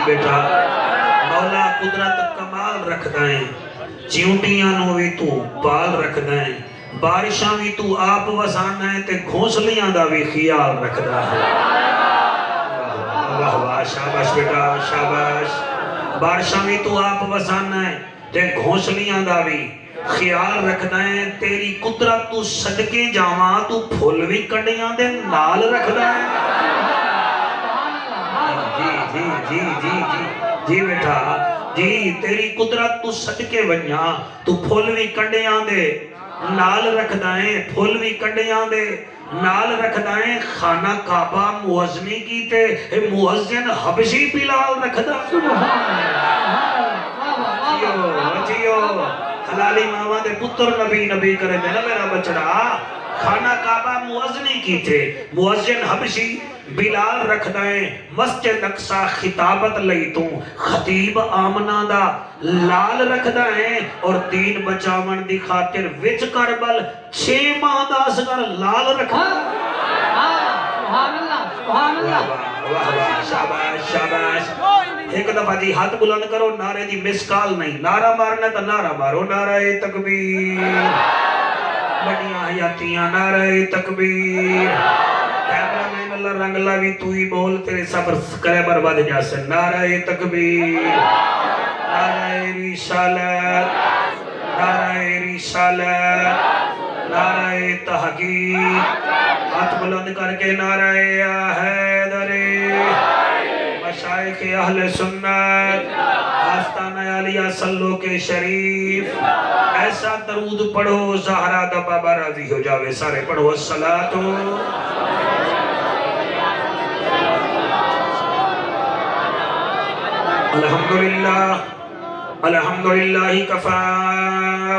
بیٹا مولا قدرت کمال رکھدا ہے چیونٹیاں نو بھی تو پال رکھدا ہے بارشاں بھی تو آپ وسانا ہے تے گھونسلیاں دا بھی خیال رکھدا ہے واہ واہ شاباش بیٹا شاباش بارشاں بھی تو آپ وسانا ہے تے گھونسلیاں دا بھی خیال رکھدا ہے تیری قدرت تو صدقے جاواں تو پھول بھی کنڈیاں دے نال رکھدا ہے جی بیٹا جی تیری قدرت تو صدقے ونیاں تو پھول بھی کنڈیاں دے نال رکھدا ہے پھول بھی کنڈیاں دے نال رکھدا ہے خانہ کعبہ موزنی کی تے موزن حبشی بلال رکھدا جیو حلالی ماما دے پتر نبی کرے میں نا میرا بچڑا خانہ کعبہ موزنی کی تھے موزن حبشی بلال رکھدا ہے مسجد اقصی خطابت لئی تو خطیب آمنہ دا لال رکھدا ہے اور دین بچاون دی خاطر وچ کربل 6 ماہ دا اصغر لال رکھدا سبحان اللہ سبحان اللہ واہ واہ شاباش شاباش ایک دفعہ جی ہاتھ بلند کرو نعرے دی مسکال نہیں نعرہ مارنا تو نعرہ مارو نعرہ تکبیر بڑیاں حیاتیاں نعرہ تکبیر کیمرہ مین اللہ رنگ لاوی تو ہی بول تیرے صبر کرے برباد جاسے نعرہ تکبیر نعرہ رسالت نعرہ رسالت نعرہ تحقیق ہاتھ بلند کر کے نعرہ حیدر مشائخ اہل سنت آستانہ علیہ صلو کے شریف ایسا درود پڑھو زہرا دا بابا راضی ہو جاوے سارے پڑھو الصلاۃ الحمدللہ کفا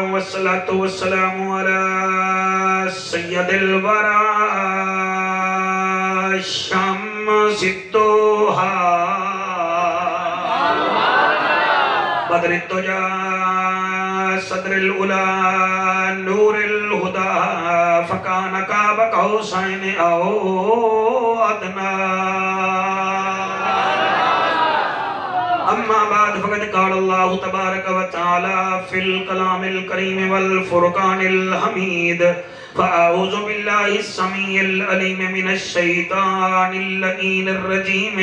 والصلاة والسلام علی سید الورا شمس الدوحا بدر الدجا صدر الأولى نور الہدا فکان قاب قوسین او ادنا اما بعد فقد قال اللہ تبارک و تعالی فی الکلام الکریم والفرقان الحمید فاعوذ باللہ السمیع العلیم من الشیطان اللعین الرجیم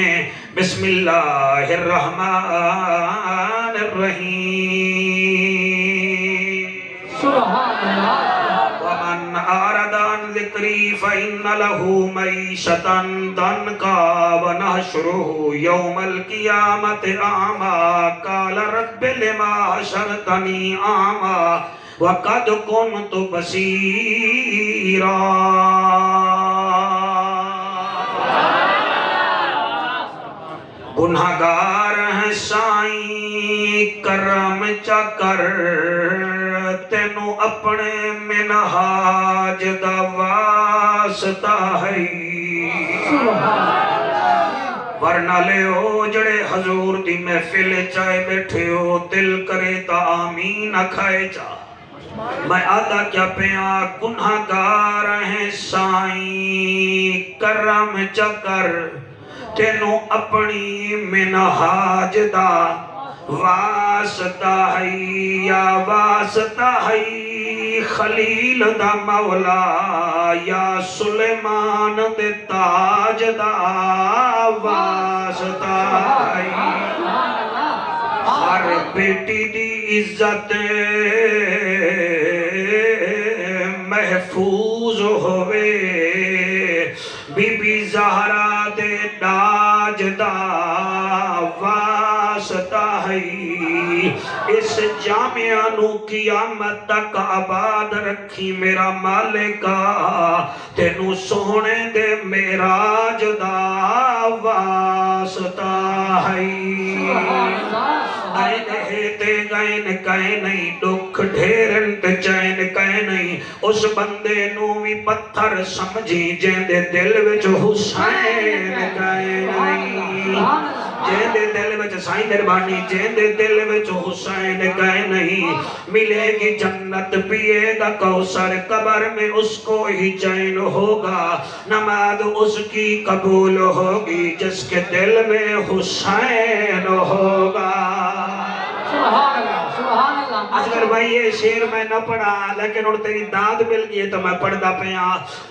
بسم اللہ الرحمن الرحیم سبحان اللہ ومن أعرض عن ذكري فإن له معيشة ضنكا ونحشره يوم القيامة أعمى قال رب لما حشرتني أعمى وقد كنت بصيرا گناہگار ہیں سائیں کرم چکر تینو اپنے منہاج دا واسطہ ہے ورنہ لے ہو جڑے حضور دی محفل چائے بیٹھے ہو دل کرے تا آمین کھائے جا میں آدھا کیا پیا گناہگار ہیں سائیں کرم چکر تینو اپنی منہاج دا واسطہ ہے یا واسطہ ہے خلیل دا مولا یا سلیمان دے تاج دا واسطہ ہے ہر بیٹی دی عزت محفوظ ہوئے بی بی زہرا دے داج دا واسطہ ہے اس جامعہ نو قیامت تک آباد رکھی میرا مالکا تینو سونے دے معراج دا واسطہ ہے گائن کہے نہیں دکھ ڈھیرن تے چین کہے نہیں اس بندے نو بھی پتھر سمجھی جیندے دل وچ حسین کہے نہیں جن دے دل وچ سائیں مہربانی جن دے دل وچ حسین گئے نہیں ملے گی جنت پیے گا کوثر قبر میں اس کو ہی چین ہوگا نماز اس کی قبول ہوگی جس کے دل میں حسین ہوگا سبحان اللہ سبحان اللہ اصغر بھائی یہ شعر میں نہ پڑھا لیکن اور تیری داد مل گئی تو میں پڑھدا پیا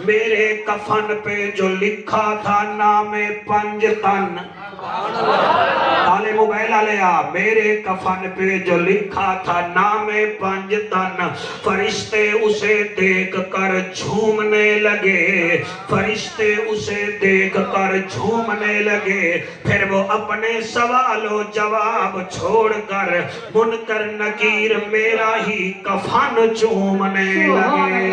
میرے کفن پہ جو لکھا تھا نام پنج تن تالے موبائل آلیا میرے کفن پہ جو لکھا تھا نام پنج تن فرشتے اسے دیکھ کر جھومنے لگے فرشتے اسے دیکھ کر جھومنے لگے پھر وہ اپنے سوال و جواب چھوڑ کر منکر نکیر میرا ہی کفن چومنے لگے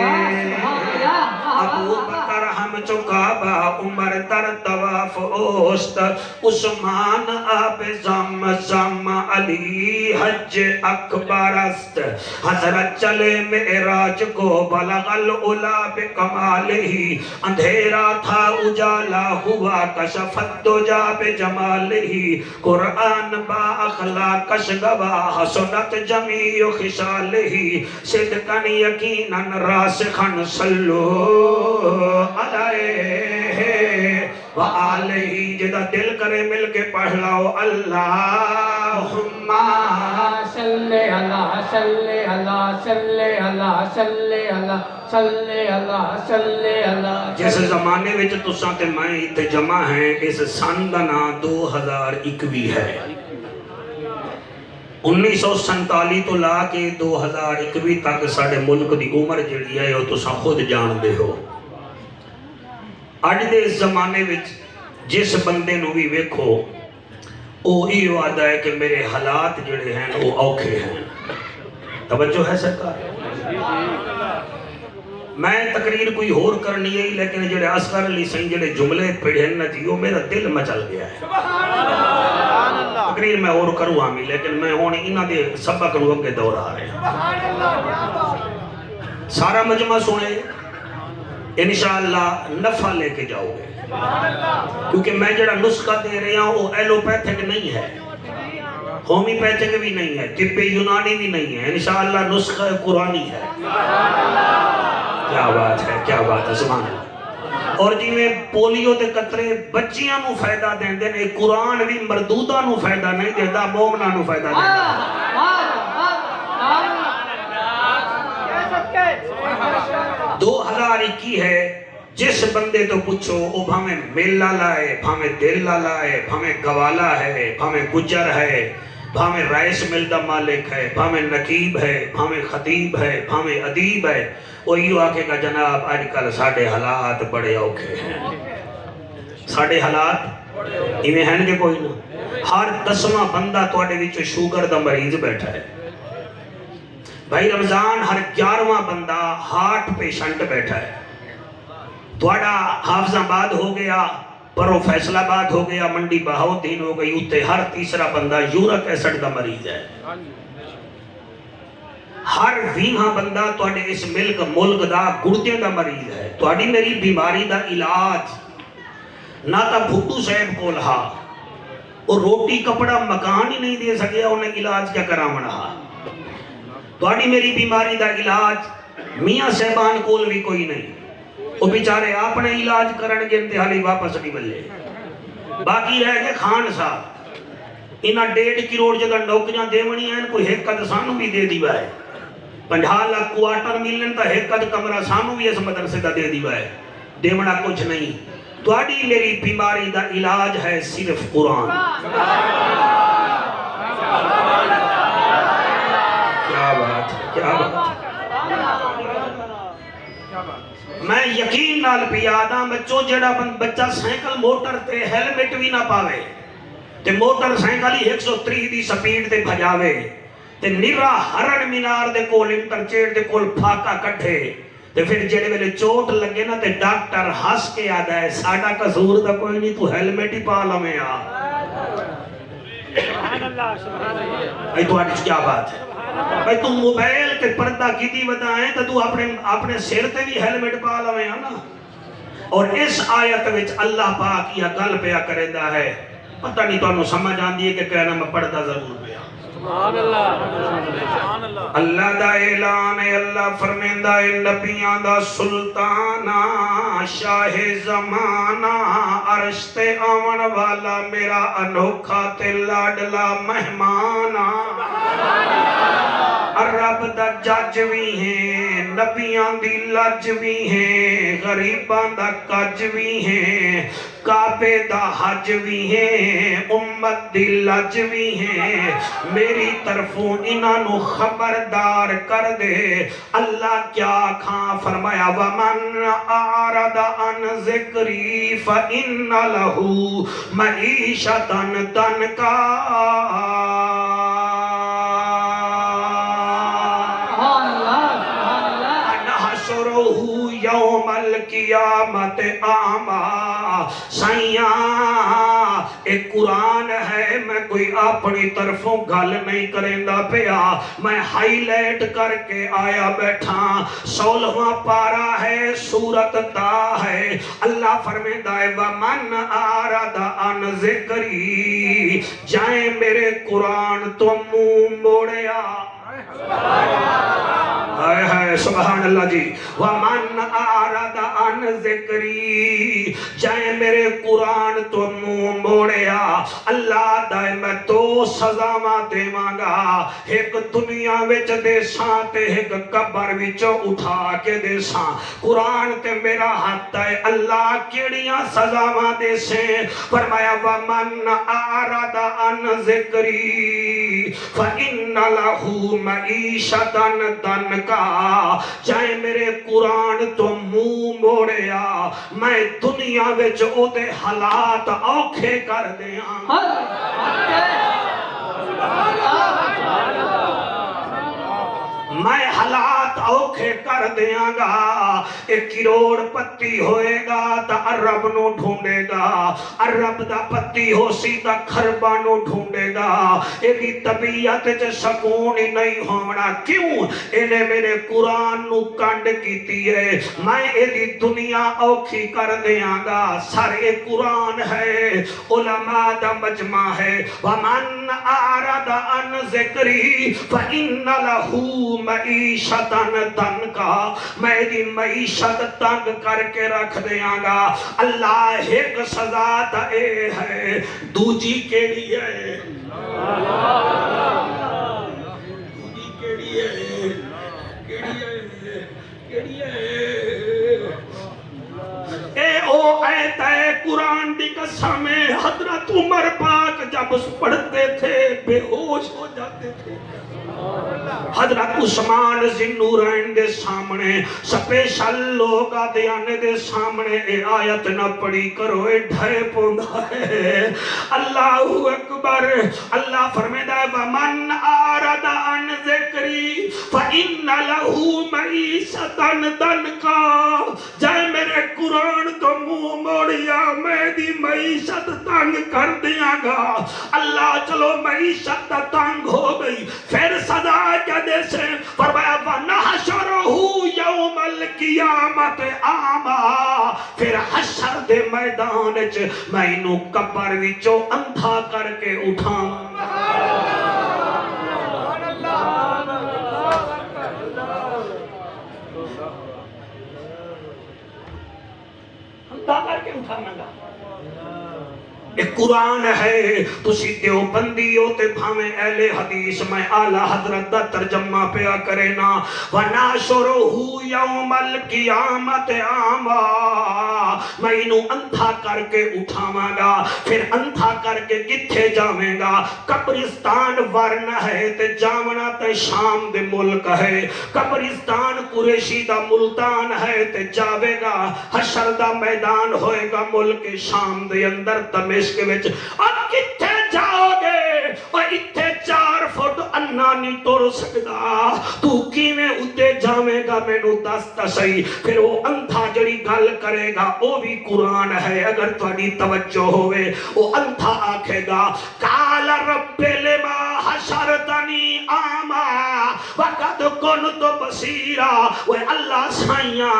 ابو بکر ہم چکابہ عمر در طواف اوست عثمان آب زم علی حج اکبر است حضرت چلے معراج کو بلغ العلا بکمالہی اندھیرا تھا اجالا ہوا کشف الدجا بجمالہی قرآن با اخلاقش گواہ حسنت جمیع خشالہی صدقاً یقیناً راسخاً صلو علیہ وآلہ جدا دل کرے مل کے پڑھ لاؤ اللہم صلی اللہ صلی اللہ صلی اللہ صلی اللہ صلی اللہ صلی اللہ جس زمانے وچ تساں تے میں اتنے جمع ہیں اس سن دا نام 2021 ہے 1947 تو لا کے 2021 تک ساڑھے ملک دی عمر جڑی ہے وہ تساں خود جان دے ہو اج دے اس زمانے وچ جس بندے نو بھی ویکھو او یہ وعدہ ہے کہ میرے حالات جڑے ہیں وہ اوکھے ہیں توجہ ہے سرکار میں تقریر کوئی ہور کرنی ہے لیکن جڑے اصغر علی سنگھ جڑے جملے پڑھے نہ جیو میرا دل مچل گیا ہے تقریر میں اور کروں آمی لیکن میں ہونے انہاں دے سبق نو اگے دور آ رہے ہیں سارا مجمع سنے انشاءاللہ نفع لے کے جاؤ گے کیونکہ میں جڑا نسخہ دے رہا ہوں وہ ایلوپیتھک نہیں ہے ہومیوپیتھک بھی نہیں ہے طب یونانی بھی نہیں ہے انشاءاللہ نسخہ قرآنی ہے کیا بات ہے سبحان اللہ اور جی میں پولیو دے قطرے بچیاں نو فائدہ دین دے قرآن بھی مردودہ نو فائدہ نہیں دیتا مومنہ نو فائدہ دیتا 2021 ہے جس بندے تو پوچھو وہ بھامیں میلہ لائے بھامیں دل لائے بھامیں گوالا ہے بھامیں گجر ہے بھامیں رائس مل دا مالک ہے بھامیں نقیب ہے بھامیں خطیب ہے بھامیں ادیب ہے وہ یہ آکے گا جناب آج کل ساڑھے حالات بڑے اوکھے ہیں ساڑھے حالات انہیں ہیں کہ کوئی نہ ہر 10واں بندہ توڑے وچ شوگر دا مریض بیٹھا ہے بھائی رمضان ہر 11واں بندہ ہارٹ پیشنٹ بیٹھا ہے توڑا حافظ آباد ہو گیا پرو فیصل آباد ہو گیا منڈی بہاؤدین ہو گئی اتے ہر تیسرا بندہ یورک ایسڈ دا مریض ہے ہر 20واں بندہ توڑے اس ملک دا گردے دا مریض ہے توڑی میری بیماری دا علاج نہ تا بھٹو صاحب کو لہا اور روٹی کپڑا مکان ہی نہیں دے سکیا انہیں علاج کیا کرامنا توڑی میری بیماری دا علاج میاں صاحبان کول بھی کوئی نہیں وہ بیچارے اپنے علاج کرن کے انتہالی واپس نہیں ملے باقی رہ گئے خان صاحب انہاں 1.5 کروڑ جگہ نوکریاں دیونی ہیں کوئی ایک قد سانو بھی دے دیوا ہے 50 لاکھ کوارٹر ملن تا ایک قد کمرہ سانو بھی اس مدرسے دا دے دیوا ہے دیونا کچھ نہیں توڑی میری بیماری دا علاج ہے صرف قرآن کیا بات ہے کیا بات ہے میں یقین نال پیادا بچوں جڑا بچہ سائیکل موٹر تے ہیلمٹ بھی نہ پاوے تے موٹر سائیکل ہی 130 دی سپیڈ تے بھجاوے تے نرا ہرن مینار دے کول انٹرچیٹ دے کول پھاکا کٹھے تے پھر جڑے ویلے چوٹ لگے نا تے ڈاکٹر ہنس کے آدا ہے ساڈا قصور دا کوئی نہیں تو ہیلمٹ ہی پا لویں آ سبحان اللہ سبحان اللہ اے تو اج کیا بات ہے بھائی تم موبائل تے پردہ کیتی بتائیں تو تو اپنے سر تے بھی ہیلمٹ پا لویں نا اور اس آیت وچ اللہ پاک یہ گل پیا کریندا ہے پتہ نہیں تو سمجھ آندی ہے کہ کہنا میں پڑھتا ضرور پیا اللہ دا اعلان ہے اللہ فرمیندہ ہے نبیان دا سلطانہ شاہ زمانہ عرش تے آون والا میرا انوکھا تے لاڈلا مہمانہ رب دا جج بھی ہیں نبیان دی لج بھی ہیں غریبان دا کج بھی ہیں کعبے دا حج بھی ہیں امت دی لج بھی ہیں میری طرفوں انہوں خبردار کر دے اللہ کیا کھاں فرمایا وَمَنْ أَعْرَضَ عَنْ ذِكْرِي فَإِنَّ لَهُ مَعِيشَةً ضَنْكًا یوم القیامت آما سائیاں ایک قرآن ہے میں کوئی اپنی طرفوں گل نہیں کریں دا پیا میں ہائی لائٹ کر کے آیا بیٹھا 16واں پارا ہے سورت تا ہے اللہ فرمیندہ ہے وَمَنْ أَعْرَضَ عَنْ ذِكْرِي جائیں میرے قرآن تو منہ موڑیا سبحان اللہ جی وَمَنْ أَعْرَضَ عَنْ ذِكْرِي جائیں میرے قرآن تو منہ موڑیا اللہ دائے میں تو سزاواں دے مانگا ایک دنیا وچ دے ساں تے ایک قبر وچوں اٹھا کے دے ساں قرآن تے میرا ہاتھ ہے اللہ کیڑیاں سزاواں دے سے فرمایا وَمَنْ أَعْرَضَ عَنْ ذِكْرِي فَإِنَّ لَهُ مَعِيشَةً ضَنْكًا جائیں میرے قرآن تو منہ موڑیا میں دنیا وچ او دے حالات اوکھے کر دیاں میں حالات اوکھے کر دیاں گا ایک کروڑ پتی ہوئے گا تا عرب نو ڈھونڈے گا عرب دا پتی ہو سی تا خربہ نو ڈھونڈے گا ایدی طبیعت جے سکون ہی نہیں ہونا کیوں انہیں میرے قرآن نو کانڈ کیتی ہے میں ایدی دنیا اوکھی کر دیاں گا سر ایک قرآن ہے علماء دا مجمع ہے وَمَنْ أَعْرَضَ عَنْ ذِكْرِي فَإِنَّ لَهُ معیشت ضنکا میں دی معیشت تنگ کر کے رکھ دیاں گا اللہ ایک سزا تا اے ہے دوجی کیڑی ہے دوجی کیڑی ہے کیڑی ہے اے او ایت ہے قرآن دی قسم ہے حضرت عمر پاک جب پڑھتے تھے بے ہوش ہو جاتے تھے حضرت عثمان ذوالنورین دے سامنے سپیشل لوگا دیانے دے سامنے اے آیت نہ پڑھی کرو اے ڈھائے پوندہ ہے اللہ اکبر اللہ فرمیدہ ہے وَمَنْ أَعْرَضَ عَنْ ذِكْرِي فَإِنَّ لَهُ مَعِيشَةً ضَنْكًا جائے میرے قرآن تو منہ موڑیا میں دی معیشت تنگ کر دیاں گا اللہ چلو معیشت تنگ ہو گئی پھر سزا کیا دے سے فرمایا وَنَحْشُرُهُ يَوْمَ الْقِيَامَةِ أَعْمَى پھر حشر دے میدان وچ میں انہوں قبر وچوں اندھا کر کے اٹھاؤں اندھا کر کے اٹھانا گا ایک قرآن ہے تسی دیوبندی ہوتے بھامیں اہل حدیث میں اعلیٰ حضرت دا ترجمہ پیا کرینا وَنَحْشُرُهُ يَوْمَ الْقِيَامَةِ أَعْمَى میں انہوں اندھا کر کے اٹھاواں گا پھر اندھا کر کے کتھے جاویں گا قبرستان ورن ہے تے جامنا تے شام دے ملک ہے قبرستان قریشی دا ملتان ہے تے جاوے گا حشر دا میدان ہوئے گا ملک شام دے اندر دمشق کے وچ اب کتھے جاؤ گے اور اتھے 4 فٹ انا نہیں توڑ سکدا تو کیویں اتے جاویں گا مینوں دستا صحیح پھر وہ اندھا جڑی گل کرے گا وہ بھی قرآن ہے اگر تھوڑی توجہ ہوئے وہ اندھا آکھے گا قال رب لما حشرتنی اعمی وقد کن تو بصیرا وہ اللہ سائیاں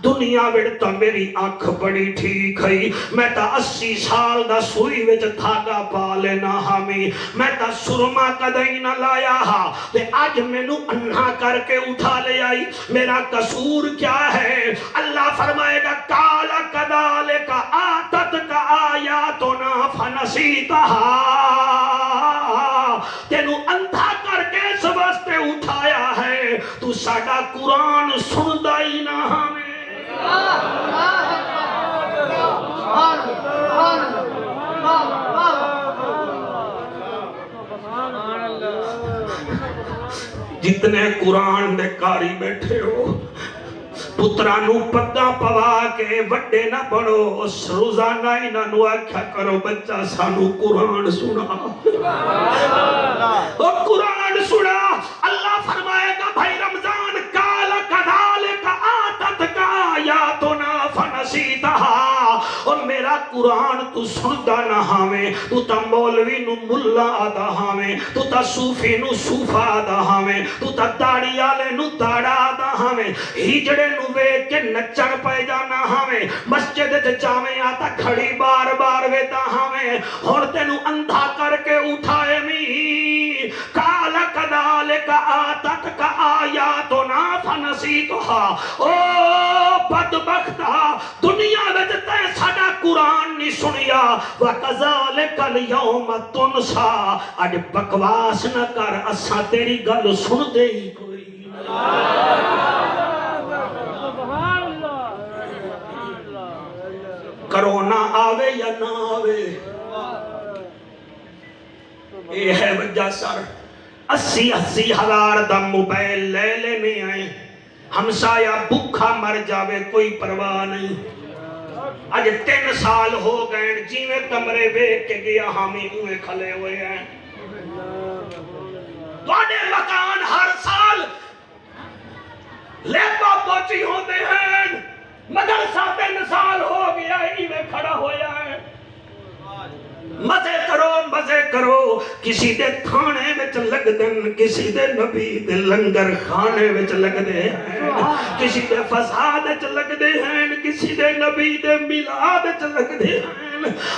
دنیا وچ تو میری اکھ بڑی ٹھیک ہے میں تا 80 سال دا سوئی وچ دھاگا پا لینا ہمیں میں تا سرما کدی نہ لایا ہا تے اج مینوں انہا کر کے اٹھا لے آئی میرا قصور کیا ہے اللہ فرمائے گا کال کذالک آتتک آیاتنا فنسیتہا تینوں اندھا کر کے اس واسطے اٹھایا ہے تو ساڈا قرآن سندا ہی نہ ہمیں جتنے قرآن دے کاری بیٹھے ہو پترانو پگا پوا کے وڈے نہ بڑھو روزانہ انہاں نو آکھیا کرو بچہ سانو قرآن سنا او قرآن سنا اللہ فرمائے گا بھائی رمضان کال کذالک آتتک آیاتنا فنسیتہا اور میرا قرآن تو سندا نہ ہاویں تو تا مولوی نو ملا آدھا ہاویں تو تا صوفی نو صوفہ آدھا ہاویں تو تا داڑی آلے نو داڑا آدھا ہاویں ہجڑے نو ویکھ کے نچن پہ جانا ہاویں مسجد جاویں آتا کھڑی بار بار ویتا ہاویں ہن تینوں اندھا کر کے اٹھائے می کال کذالک آتتک آیاتنا فنسیتہا او بدبختہ دنیا وچ تے ساڈا قرآن نہیں سنیا وَكَذَلِكَ الْيَوْمَ تُنْسَا اج بکواس نہ کر اساں تیری گل سن دے ہی کوئی کرونا آوے یا نہ آوے یہ ہے وجہ سر 80 ہزار دا موبائل لے لینے آئے ہمسایہ بھوکا مر جاوے کوئی پرواہ نہیں اج 3 سال ہو گئے جیویں کمرے بیٹھ کے گیا ہمیں ہوئے کھلے ہوئے ہیں تواڈے مکان ہر سال لیپا پوچی ہوتے ہیں مدرسہ 3 سال ہو گیا ایویں کھڑا ہویا ہے مزے کرو کسی دے تھانے وچ لگ دن کسی دے نبی دے لنگر خانے وچ لگ دے ہیں کسی دے فساد وچ لگ دے ہیں کسی دے نبی دے میلاد وچ لگ دے ہیں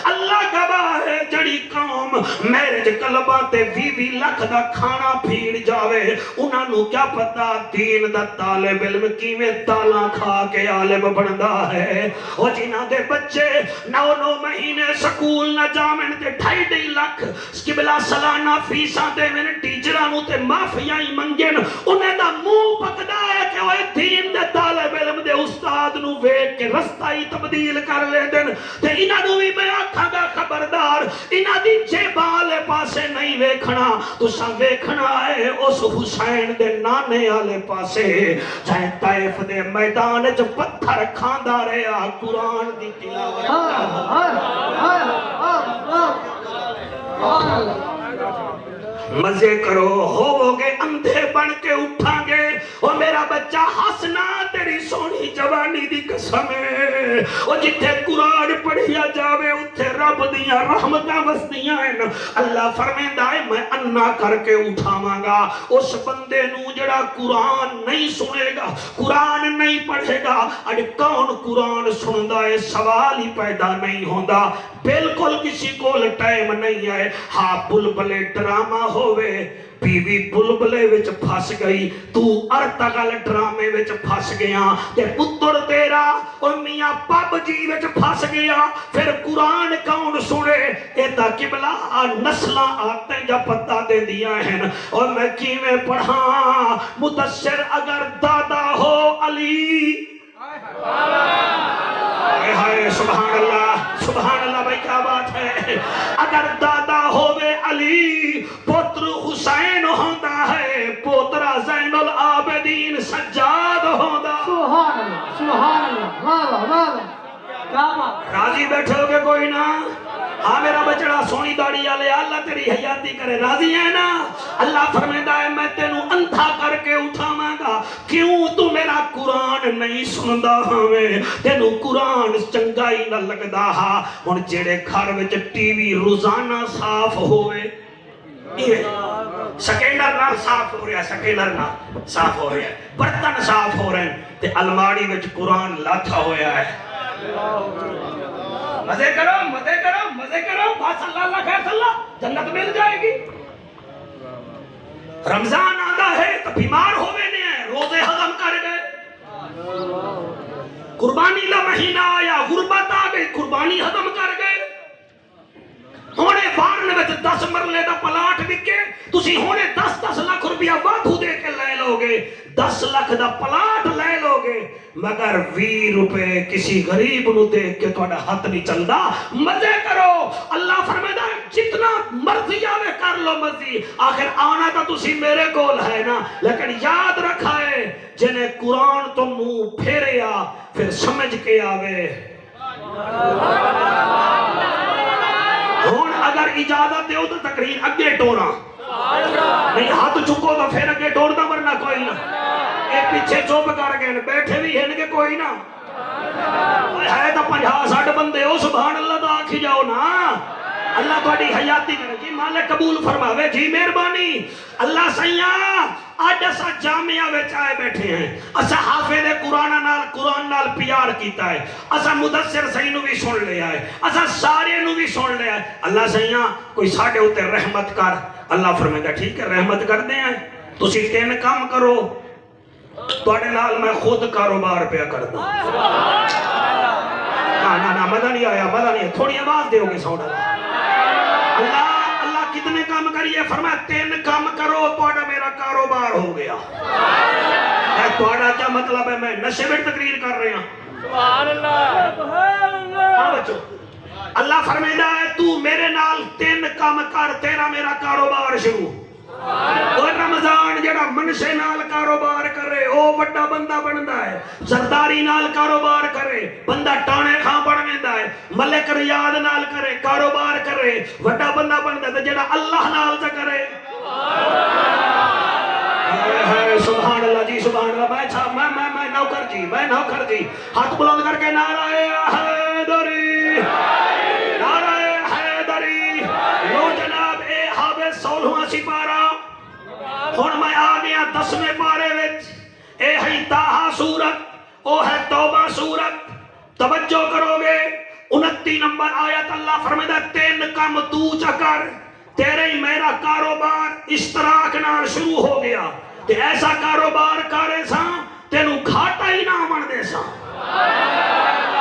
اللہ گواہ ہے جڑی قوم میرج کلبہ تے 20 لاکھ دا کھانا پھیڑ جاوے انہاں نو کیا پتہ دین دا طالب علم کیویں تالاں کھا کے عالم بندا ہے او جنہاں دے بچے 9 مہینے سکول نہ جاویں تے 2.5 لاکھ قبلہ سالانہ فیساں دے میں ٹیچراں نو تے معافیاں ہی منگن انہاں دا منہ پکدا ہے کہ اوے دین دے طالب علم دے استاد نو ویکھ کے رستہ ہی تبدیل کر لے دن تے انہاں نو بھی میں آکھاں گا خبردار انہاں دی جیبال پاسے نہیں ویکھنا تساں ویکھنا ہے اس حسین دے نانے والے پاسے جائیں طائف دے میدان وچ پتھر کھاندا رہیا قرآن دی تلاوت مزے کرو ہووگے اندھے بن کے اٹھاں گے اور میرا بچہ ہسنا تیری سونی جوانی دی قسم ہے اور جتھے قرآن پڑھیا جاوے اتھے رب دیاں رحمتاں وسدیاں ہیں اللہ فرمیندہ ہے میں انا کر کے اٹھاواں گا اس بندے نو جڑا قرآن نہیں سنے گا قرآن نہیں پڑھے گا اج کون قرآن سندا ہے سوال ہی پیدا نہیں ہوندا بالکل کسی کو ٹائم نہیں آئے ہاں بلبلے ڈرامہ ہوئے بیوی بلبلے وچ پھس گئی تو ارتغل ڈرامے وچ پھس گیا تے پتر تیرا اور میاں پب جی وچ پھس گیا پھر قرآن کون سنے اے تا قبلہ نسلاں آتے جا پتہ دے دیا ہیں اور میں کیویں پڑھاں مدثر اگر دادا ہو علی سبحان اللہ بھائی کیا بات ہے اگر دادا ہوئے علی پتر حسین ہوتا ہے پوترا زین العابدین سجاد ہوتا سبحان اللہ واہ راضی بیٹھے ہو گے کوئی نہ ہاں میرا بچڑا سونی داڑی والے اللہ تیری حیاتی کرے راضی ہے نا اللہ فرمیندہ ہے میں تینوں اندھا کر کے اٹھاواں گا کیوں تو میرا قرآن نہیں سندا ہاویں تینوں قرآن چنگا ہی نہ لگدا ہا ہن جڑے گھر وچ ٹی وی روزانہ صاف ہوئے سیکنڈر نہ گھر صاف ہو رہا سکینر نہ صاف ہو رہا ہے برتن صاف ہو رہے ہیں تے الماڑی وچ قرآن لاٹھا ہویا ہے مزے کرو مزے کرو مزے کرو بس اللہ خیر اللہ جنت مل جائے گی رمضان آتا ہے تو بیمار ہوئے نہیں ہیں روزے ہضم کر گئے قربانی کا مہینہ آیا غربت آ گئی قربانی ہضم کر گئے ہونے فارن وچ 10 مرلے دا پلاٹ وکے تسی ہونے 10 لاکھ روپیہ وادھو دے کے لے لوگے 10 لاکھ دا پلاٹ لے لوگے مگر 20 روپے کسی غریب نو دے کے تہاڈا ہاتھ نہیں چلدا مزے کرو اللہ فرمائے جتنا مرضی آوے کر لو مرضی آخر آنا تو تسی میرے کول ہے نا لیکن یاد رکھا ہے جنہیں قرآن تو منہ پھیریا پھر سمجھ کے آوے ہون اگر اجازت دیو تو تقریر اگے ٹورا نہیں ہاتھ چکو تو پھر اگے ٹور دا ورنہ کوئی نہ اے پیچھے چوپ کر گئے بیٹھے بھی ہیں کہ کوئی نہ ہے تو 50-60 بندے ہو سبحان اللہ تو آکھی جاؤ نا اللہ تھوڑی حیاتی کرے جی مالک قبول فرماوے جی مہربانی اللہ سیاں آج اسا جامعہ وچ آئے بیٹھے ہیں اسا حافظ قرآن نال پیار کیتا ہے اسا مدثر صحیح نو بھی سن لیا ہے اسا سارے نو بھی سن لیا ہے اللہ سیاں کوئی ساڑھے ہوتے رحمت کر اللہ فرمائے گا ٹھیک ہے رحمت کر دیں ہیں تسی 3 کام کرو توڑے نال میں خود کاروبار پہ کرتا نا مدہ نہیں آیا مدہ نہیں تھوڑی آواز دے ہوگی سوڑا اللہ کتنے کام کریے فرمایا 3 کام کرو توڑا میرا کاروبار ہو گیا توڑا کیا مطلب ہے میں نشے میں تقریر کر رہے ہیں سبحان اللہ ہاں بچو اللہ فرمائدہ ہے تو میرے نال 3 کام کر تیرا میرا کاروبار شروع اور رمضان جڑا منشے نال کاروبار کرے او وڈا بندہ بندا ہے زرداری نال کاروبار کرے بندہ ٹانے کھاں بن ویندا ہے ملک ریاض نال کرے کاروبار کرے وڈا بندہ بندا ہے جڑا اللہ نال تے کرے سبحان اللہ جی سبحان اللہ میں نوکر جی ہاتھ بلند کر کے نعرہ حیدری نعرہ حیدری لو جناب اے حافظ 16واں سپارہ ہن میں آ گیا 10ویں پارے وچ اے ہے طٰہٰ سورت او ہے توبہ سورت توجہ کرو گے 29 نمبر آیت اللہ فرمائے 3 کام تو چکر تیرے ہی میرا کاروبار اشتراک نال شروع ہو گیا تے ایسا کاروبار کرے سا تینو گھاٹا ہی نہ من دے سا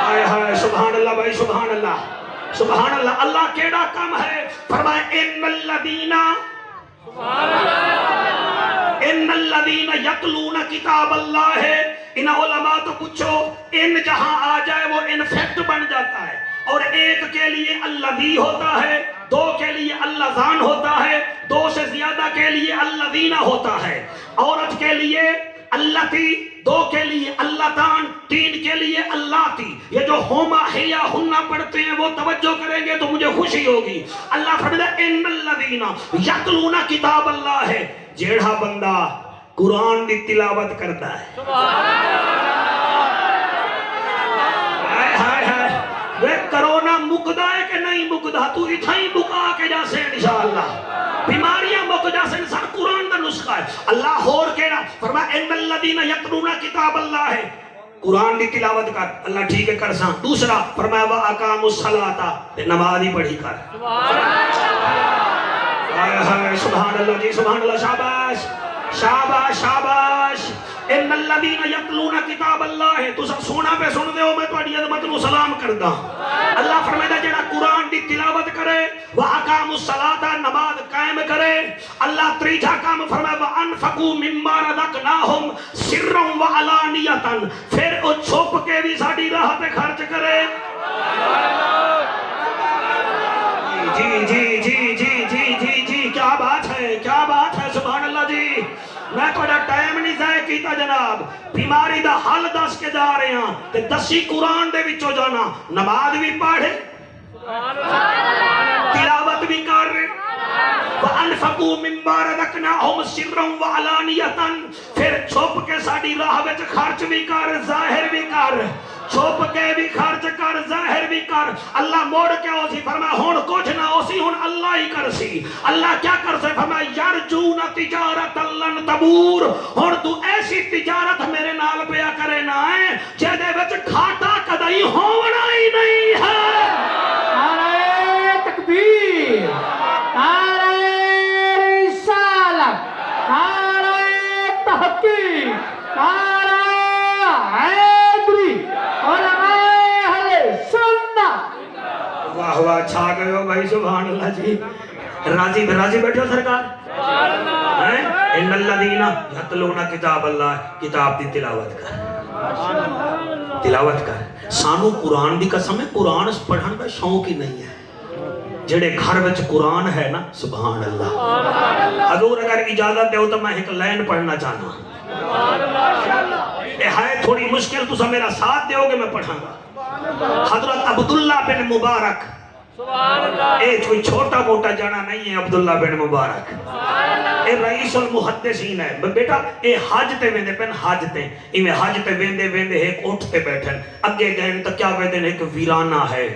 آئے ہائے سبحان اللہ بھائی سبحان اللہ سبحان اللہ اللہ کیڑا کم ہے فرمائے ان الذین یتلون کتاب اللہ ہے ان علماء تو پوچھو ان جہاں آ جائے وہ انفیکٹ بن جاتا ہے اور ایک کے لیے الذی ہوتا ہے 2 کے لیے اللذان ہوتا ہے 2 سے زیادہ کے لیے الذین ہوتا ہے عورت کے لیے اللتی 2 کے لیے اللتان 3 کے لیے اللاتی یہ جو ہوما ہیا ہنہ پڑھتے ہیں وہ توجہ کریں گے تو مجھے خوشی ہوگی اللہ فرماتا ہے ان الذین یتلون کتاب اللہ ہے جیڑا بندہ قرآن دی تلاوت کرتا ہے وہ کرونا مکدہ ہے کہ نہیں مکدہ تو اتھائی مکا کے جاسے انشاءاللہ بیماریاں مک جاسے انسان قرآن دا نسخہ ہے اللہ ہور کہنا فرمایا ان الذین یتلون کتاب اللہ ہے قرآن دی تلاوت کر اللہ ٹھیک ہے کر ساں دوسرا فرمایا وَأَقَامُوا الصَّلَاةَ نماز ہی پڑھی کر سبحان اللہ جی سبحان اللہ شاباش شاباش شاباش ان الذین یتلون کتاب اللہ ہے تو سب سونا پہ سن دے ہو میں تہاڈی عظمت نو سلام کردا اللہ فرمائے جڑا قرآن دی تلاوت کرے وَأَقَامُوا الصَّلَاةَ نماز قائم کرے اللہ تریجا کام فرمائے وَأَنفَقُوا مِمَّا رَزَقْنَاهُمْ سِرًّا وَعَلَانِيَةً پھر او چھپ کے بھی ساڈی راہ تے خرچ کرے جی جی جی جی جی جی جی کیا بات ہے سبحان اللہ جی میں کوئی ٹائم نہیں ضائع کیتا جناب بیماری دا حل دس کے جا رہے ہیں تے دسی قرآن دے وچوں جانا نماز بھی پڑھے تلاوت بھی کر رہے وَأَنفَقُوا مِمَّا رَزَقْنَاهُمْ سِرًّا وَعَلَانِيَةً پھر چھپ کے ساڈی راہ وچ خرچ بھی کر ظاہر بھی کر چھپ کے بھی خرچ کر ظاہر بھی کر اللہ موڑ کے ہو سی فرمایا ہون کچھ نہ ہو سی ہون اللہ ہی کر سی اللہ کیا کر سے فرمایا یرجون تجارت لن تبور ہون تو ایسی تجارت میرے نال پیا کرے نہ ہے جہدے وچ کھاٹا کدائی ہونا ہی نہیں ہے نعرہ تکبیر نعرہ رسالت نعرہ تحقیق نعرہ حیدری علماء اہل سنت واہ واہ چھا گئے ہو بھائی سبحان اللہ جی راضی بیٹھے ہو سرکار ان الذین یتلون کتاب اللہ کتاب دی تلاوت کر سانو قرآن دی قسم ہے قرآن پڑھن کا شوق ہی نہیں ہے جڑے گھر وچ قرآن ہے نا سبحان اللہ حضور اگر اجازت دے تو میں ایک لائن پڑھنا چاہنا ہے تھوڑی مشکل تو میرا ساتھ دے ہوگے میں پڑھاں گا حضرت عبداللہ بن مبارک اے کوئی چھوٹا موٹا جانا نہیں ہے عبداللہ بن مبارک اے رئیس المحدثین ہے بیٹا اے حج تے ویندے پن حج تے ایویں حج تے ویندے ایک اٹھ تے بیٹھن اگے گئے تو کیا ویندے ایک ویرانہ ہے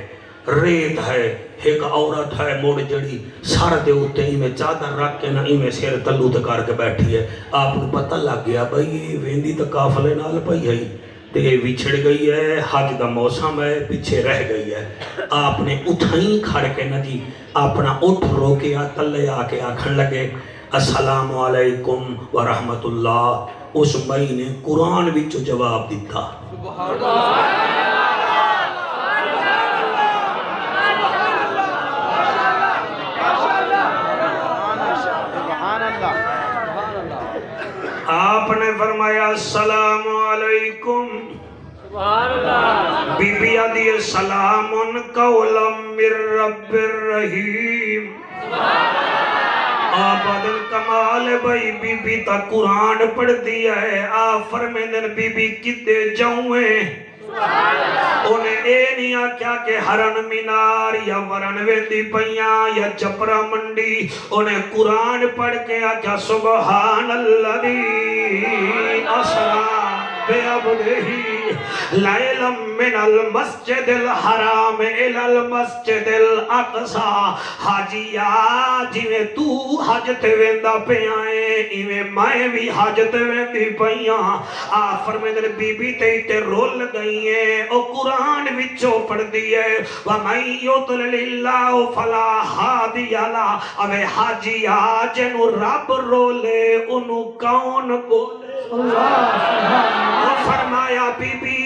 ریت ہے ایک عورت ہے موڑ جڑی سر دے اوتے ایویں چادر رکھ کے نہ ایویں سر تلو تے کر کے بیٹھی ہے آپ کو پتہ لگ گیا بھئی یہ ویندی تے قافلے نال پئی ہے تے وچھڑ گئی ہے حج دا موسم ہے پیچھے رہ گئی ہے آپ نے اٹھائیں کھڑ کے نہ جی اپنا اٹھ روکیا تلے آ کے آکھن لگے السلام علیکم ورحمت اللہ اس بھائی نے قرآن وچ جواب دیتا آپ نے فرمایا السلام علیکم بی بی آدھی سلام قولا من رب الرحیم آپ آدھن کمال بھائی بی بی تا قرآن پڑھ دیا ہے آپ فرمیدن بی بی کتے جاؤیں انہیں اے نہیں آکھیا کہ ہرن مینار یا ورن ویندی پیاں یا چپرا منڈی انہیں قرآن پڑھ کے آکھیا سبحان الذی اسرا بعبدہ لیلا من المسجد الحرام الى المسجد الاقصى حاجیا جویں تو حج تے ویندا پیاں ایویں میں بھی حج تے ویندی پیاں آ فرمیندے بی بی تے رول گئی ہے او قرآن وچوں پڑھ دی ہے وَمَن يُضْلِلِ اللَّهُ فَلَا هَادِيَ لَهُ اوے حاجیا جنوں رب رولے اونوں کون بولے فرمایا بی بی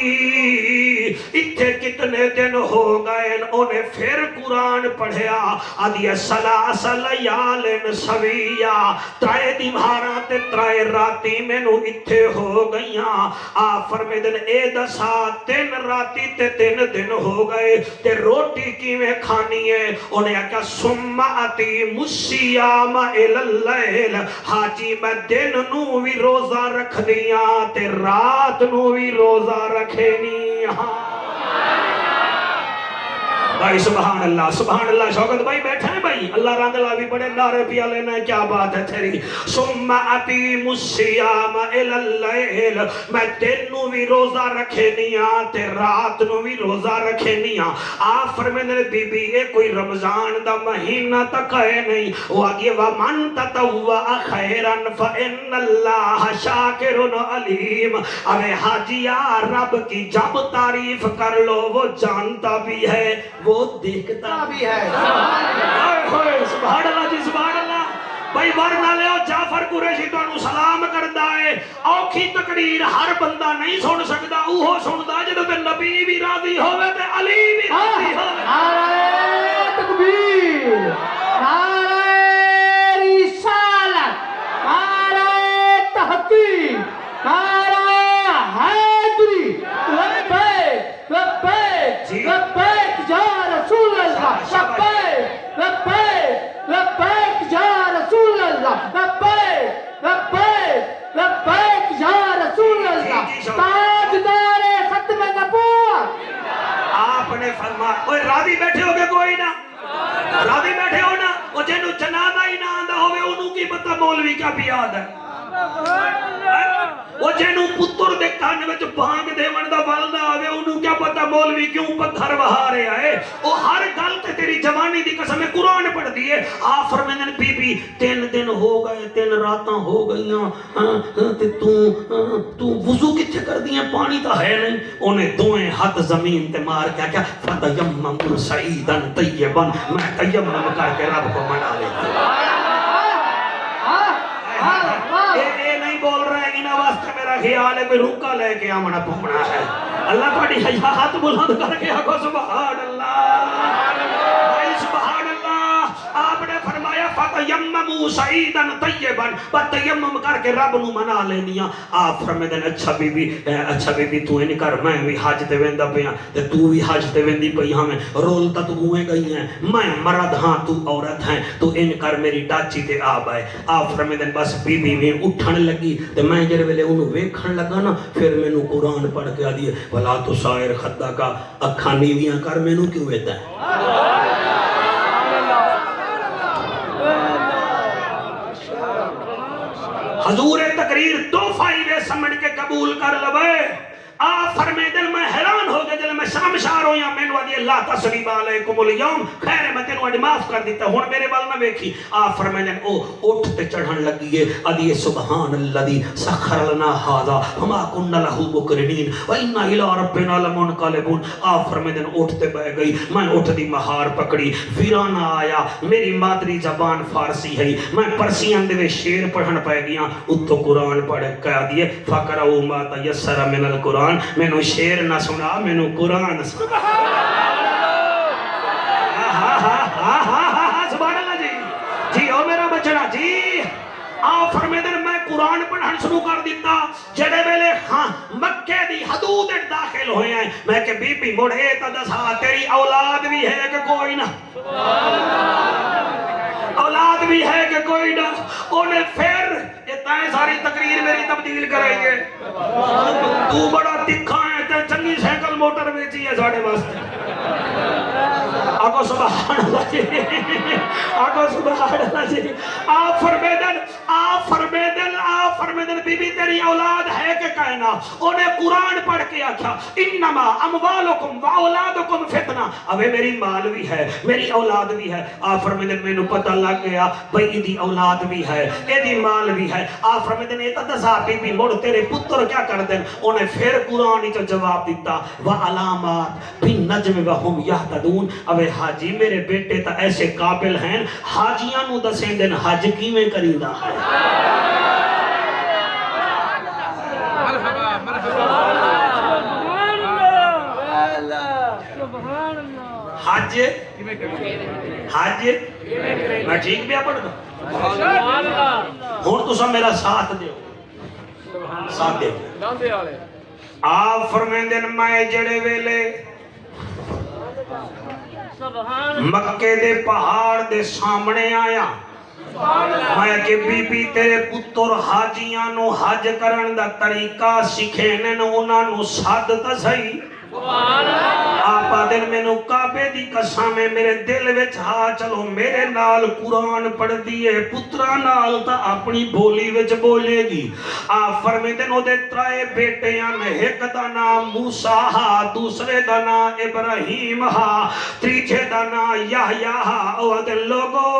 اتھے کتنے دن ہو گئے انہیں پھر قرآن پڑھیا آدھی سلاس لیالن سویہ ترائے دیوہاراں تے ترائے راتی میں نو اتھے ہو گئیاں آپ فرمیدن اے دسا 3 راتی تے 3 دن ہو گئے تے روٹی کی میں کھانی ہے انہیں کہا سمعتی مسیام اللیل حاجی میں دن نو بھی روزہ رکھ دیا تے رات نو بھی روزہ رکھے نہیں بھائی سبحان اللہ شوکت بھائی بیٹھے ہیں بھائی اللہ رنگ لا بھی بڑے نعرے پیا لینا کیا بات ہے تیری ثم اتیم الصیام الی اللیل میں دن نو بھی روزہ رکھے نہیں تے رات نو بھی روزہ رکھے نہیں آپ فرمیندے بی بی اے کوئی رمضان دا مہینہ تک ہے نہیں وہ آگے ومن تطوع خیرا فإن اللہ شاکر علیم اوے حاجیا رب کی جب تعریف کر لو وہ جانتا بھی ہے وہ دیکھتا بھی ہے سبحان اللہ جی سبحان اللہ بھائی ورنہ لے جعفر قریشی تو انہوں سلام کردہ ہے اوکھی تقریر ہر بندہ نہیں سن سکتا اوہو سندا جدو تے نبی بھی راضی ہوئے تے علی بھی راضی ہوئے نعرہ تکبیر نعرہ رسالت نعرہ تحقیق نعرہ حیدری لبیک لبیک لبیک یا رسول اللہ لبیک لبیک لبیک یا رسول اللہ لبیک لبیک لبیک یا رسول اللہ تاجدار ختم نبوت آپ نے فرمایا اوہ راضی بیٹھے ہو گے کوئی نہ راضی بیٹھے ہو نا وہ جنہوں جنازہ ہی نہ آندہ ہوئے انہوں کی پتہ مولوی کا بھی یاد ہے وہ جنوں پتر دے کان وچ بانگ دیون دا بل نہ آوے انہوں کیا پتہ مولوی کیوں پتھر بہا رہا ہے. وہ ہر گل تے تیری جوانی دی قسم قرآن پڑھ دی ہے. آپ فرمیندن بی بی 3 دن ہو گئے 3 راتاں ہو گئیاں تے تو وضو کتھے کر دیاں پانی تا ہے نہیں. انہیں دوئیں ہاتھ زمین تے مار کیا کیا فتیمم سعیدا طیبا میں تیمم کر کے رب کو منا لیتا. یہ نہیں بول رہے ہیں انہاں واسطے میرا خیال ہے کوئی روکا لے کے آمنا پھومنا ہے. اللہ تھوڑی حیات بلند کر کے آگو سبحان اللہ سبحان اللہ. آپ نے فرمایا فتیمموا سعیدا طیبا تیمم کر کے رب نو منا لینیاں. آپ فرمیندے اچھا بی بی تو نہیں کر میں بھی حج تے ویندا پیاں تے تو بھی حج تے ویندی پئی ہاں میں رول تا تو ہوئے گئی ہیں میں مرد ہاں تو عورت ہیں تو ان کر میری ڈاچی تے آب آئے. آپ فرمیندے بس بی بی میں اٹھن لگی تے میں جڑے ویلے انہوں ویکھن لگا نا پھر مینوں قرآن پڑھ کے آدھی بلا تو سائر خدا کا اکھاں نیویاں کر مینوں کیوں ویدا ہے. حضور تقریر تحفہ ہی سمجھ کے قبول کر لوے. آپ فرمیدن میں حیران ہو گئے جلے میں شامشار ہویا میں نو آدھی اللہ تسلیب علیکم اليوم خیر میں تینو آدھی معاف کر دیتا ہوں میرے بال نہ بیکھی. آپ فرمیدن او اٹھتے چڑھن لگیے آدھی سبحان اللذی سخر لنا حاضا ہما کن لہو مقرنین و انا الى ربنا لمنقلبون. آپ فرمیدن اٹھتے بہ گئی میں اٹھ دی مہار پکڑی ویرانہ آیا میری مادری زبان فارسی ہے میں پرسیان دے شیر پڑھن پہ گیا اتو قرآن پڑھ کہا دیئے فقرہو ما تیسر من القرآن میں نو شیر نہ سنا میں نو قرآن سنا. سبحان اللہ جی جی او میرا بچنا جی. آپ فرمیدن میں قرآن پڑھن شروع کر دیتا جڑے ویلے مکے دی حدود داخل ہوئے ہیں میں کہ بی بی مڑے تا دسا تیری اولاد بھی ہے کہ کوئی نہ اولاد بھی ہے کہ کوئی نہ. انہیں پھر اتنا ساری تقریر میری تبدیل کرائیں گے تو بڑا تکھا ہے تے چنگی سائیکل موٹر بیچی ہے ساڑھے واسطے. آگو سبحان اللہ جی آگو سبحان اللہ جی. آپ فرمیدن بی بی تیری اولاد ہے کہ کہنا. انہیں قرآن پڑھ کے آکھا انما اموالکم و اولادکم فتنہ. اوے میری مال بھی ہے میری اولاد بھی ہے. آپ فرمیدن میں نو پتہ لگ گیا بھئی ایدی اولاد بھی ہے ایدی مال بھی ہے. آپ فرمیدن ایتا دسا بی بی مڑ تیرے پتر کیا کر دیں. انہیں پھر قرآن ہی جواب دیتا وعلامات بالنجم وہم یہتدون. اوے حاجی میرے بیٹے تا ایسے قابل ہیں حاجیاں نو دسیں دن حج کی میں کریندہ ہے. حج میں ٹھیک بھی پڑھ دوں ہون تو سب میرا ساتھ دیو ساتھ دیو. آپ فرمیندن میں جڑے ویلے مکے دے پہاڑ دے سامنے آیا میں کہ بی بی تیرے پتر حاجیاں نو حج کرن دا طریقہ سکھینن انہاں نو ساتھ تا صحیح. آپا دن میں نو کعبے دی قسمیں میرے دل وچ ہا چلو میرے نال قرآن پڑھ دیئے پترا نال تا اپنی بولی وچ بولے گی. آپ فرمیدن او دے ترائے بیٹیاں میں ایک دا نام موسیٰ ہا دوسرے دا نام ابراہیم ہا تیجے دا نام یحییٰ ہا. او دن لوگو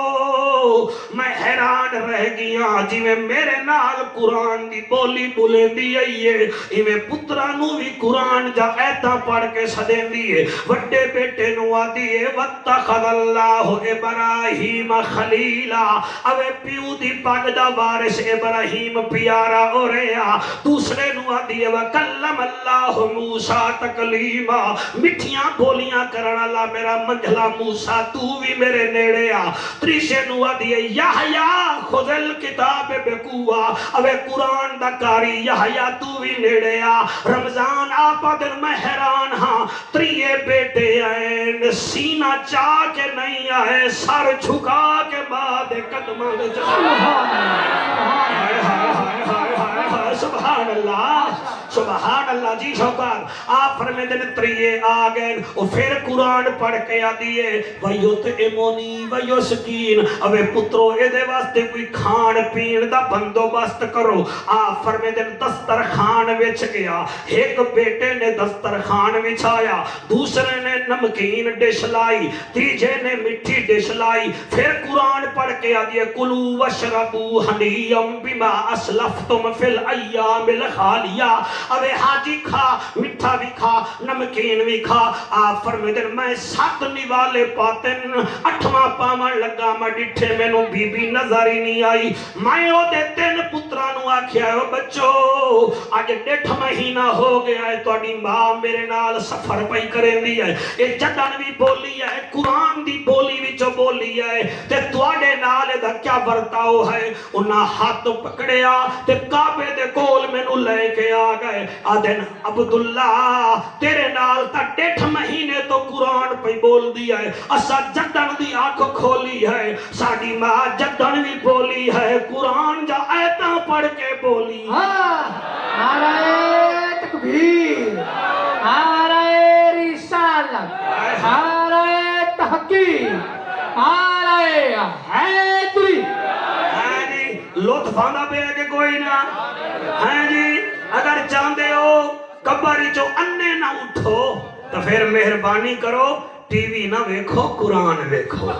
میں حیران رہ گیا جی میں میرے نال قرآن دی بولی بولے دیئے میں پترا نو بھی قرآن جا ایتا پڑھ کے صدیں دیئے. وڈے بیٹے نو آدیئے وَاتَّخَذَ اللَّهُ ابراہیم خلیلا. اوے پیو دی پاک دا وارث ابراہیم پیارا ہو رہا. دوسرے نو آدیئے وَكَلَّمَ اللَّهُ مُوسیٰ تَكْلِیمًا. مٹھیاں بولیاں کرنا اللہ میرا منجھلا موسیٰ تو بھی میرے نیڑے آ. تریشے نو آدیئے یحییٰ خُذِ الْکِتَابِ بِقُوَّةٍ. اوے قرآن دا کاری یحییٰ تو بھی نیڑے آ. رمضان آپا دن میں حیران ہاں تریے بیٹے آئے سینہ چاہ کے نہیں آئے سر جھکا کے بعد قدمہ سبحان اللہ سبحان اللہ جی شوکات آپ فرمیندے نے تریے آ گئے او پھر قرآن پڑھ کے آدیے وَيُطْعِمُنِي وَيُسْقِينِ اوے پترو اے دے واسطے کوئی کھان پین دا بندوبست کرو آپ فرمیندے نے دسترخوان وچ گیا ایک بیٹے نے دسترخوان وچھایا دوسرے نے نمکین ڈش لائی تیجے نے مٹھی ڈش لائی پھر قرآن پڑھ کے آدیے کلوا واشربوا ہنیئا بما اسلفتم فی الایام الخالیہ اوے حاجی کھا مٹھا بھی کھا نمکین بھی کھا آپ فرمیندے میں 7 نوالے پاتن 8واں پاون لگا میں ڈٹھے مینوں بی بی نظر ہی نہیں آئی میں او دے 3 پتراں نوں آکھیا او بچو اج 1.5 مہینہ ہو گیا ہے تہاڈی ماں میرے نال سفر پئی کریندی ہے اے جدن بھی بولی ہے قرآن دی بولی وچوں بولی ہے تے تواڈے نال دا کیا برتاؤ ہے انہاں ہاتھ پکڑیا تے کعبے دے کول مینوں لے کے آ گئے آدن عبداللہ تیرے نال تا 1.5 مہینے تو قرآن پہ بول دیا ہے اسا جدن دی آنکھ کھولی ہے ساڈی ماں جدن بھی بولی ہے قرآن جا آیتاں پڑھ کے بولی نعرہ تکبیر نعرہ رسالت نعرہ تحقیق نعرہ حیدری لطف آندا پہ ہے کہ کوئی نہ ہیں جی اگر چاہتے ہو قبر چو انے نہ اٹھو تو پھر مہربانی کرو ٹی وی نہ ویکھو قرآن ویکھو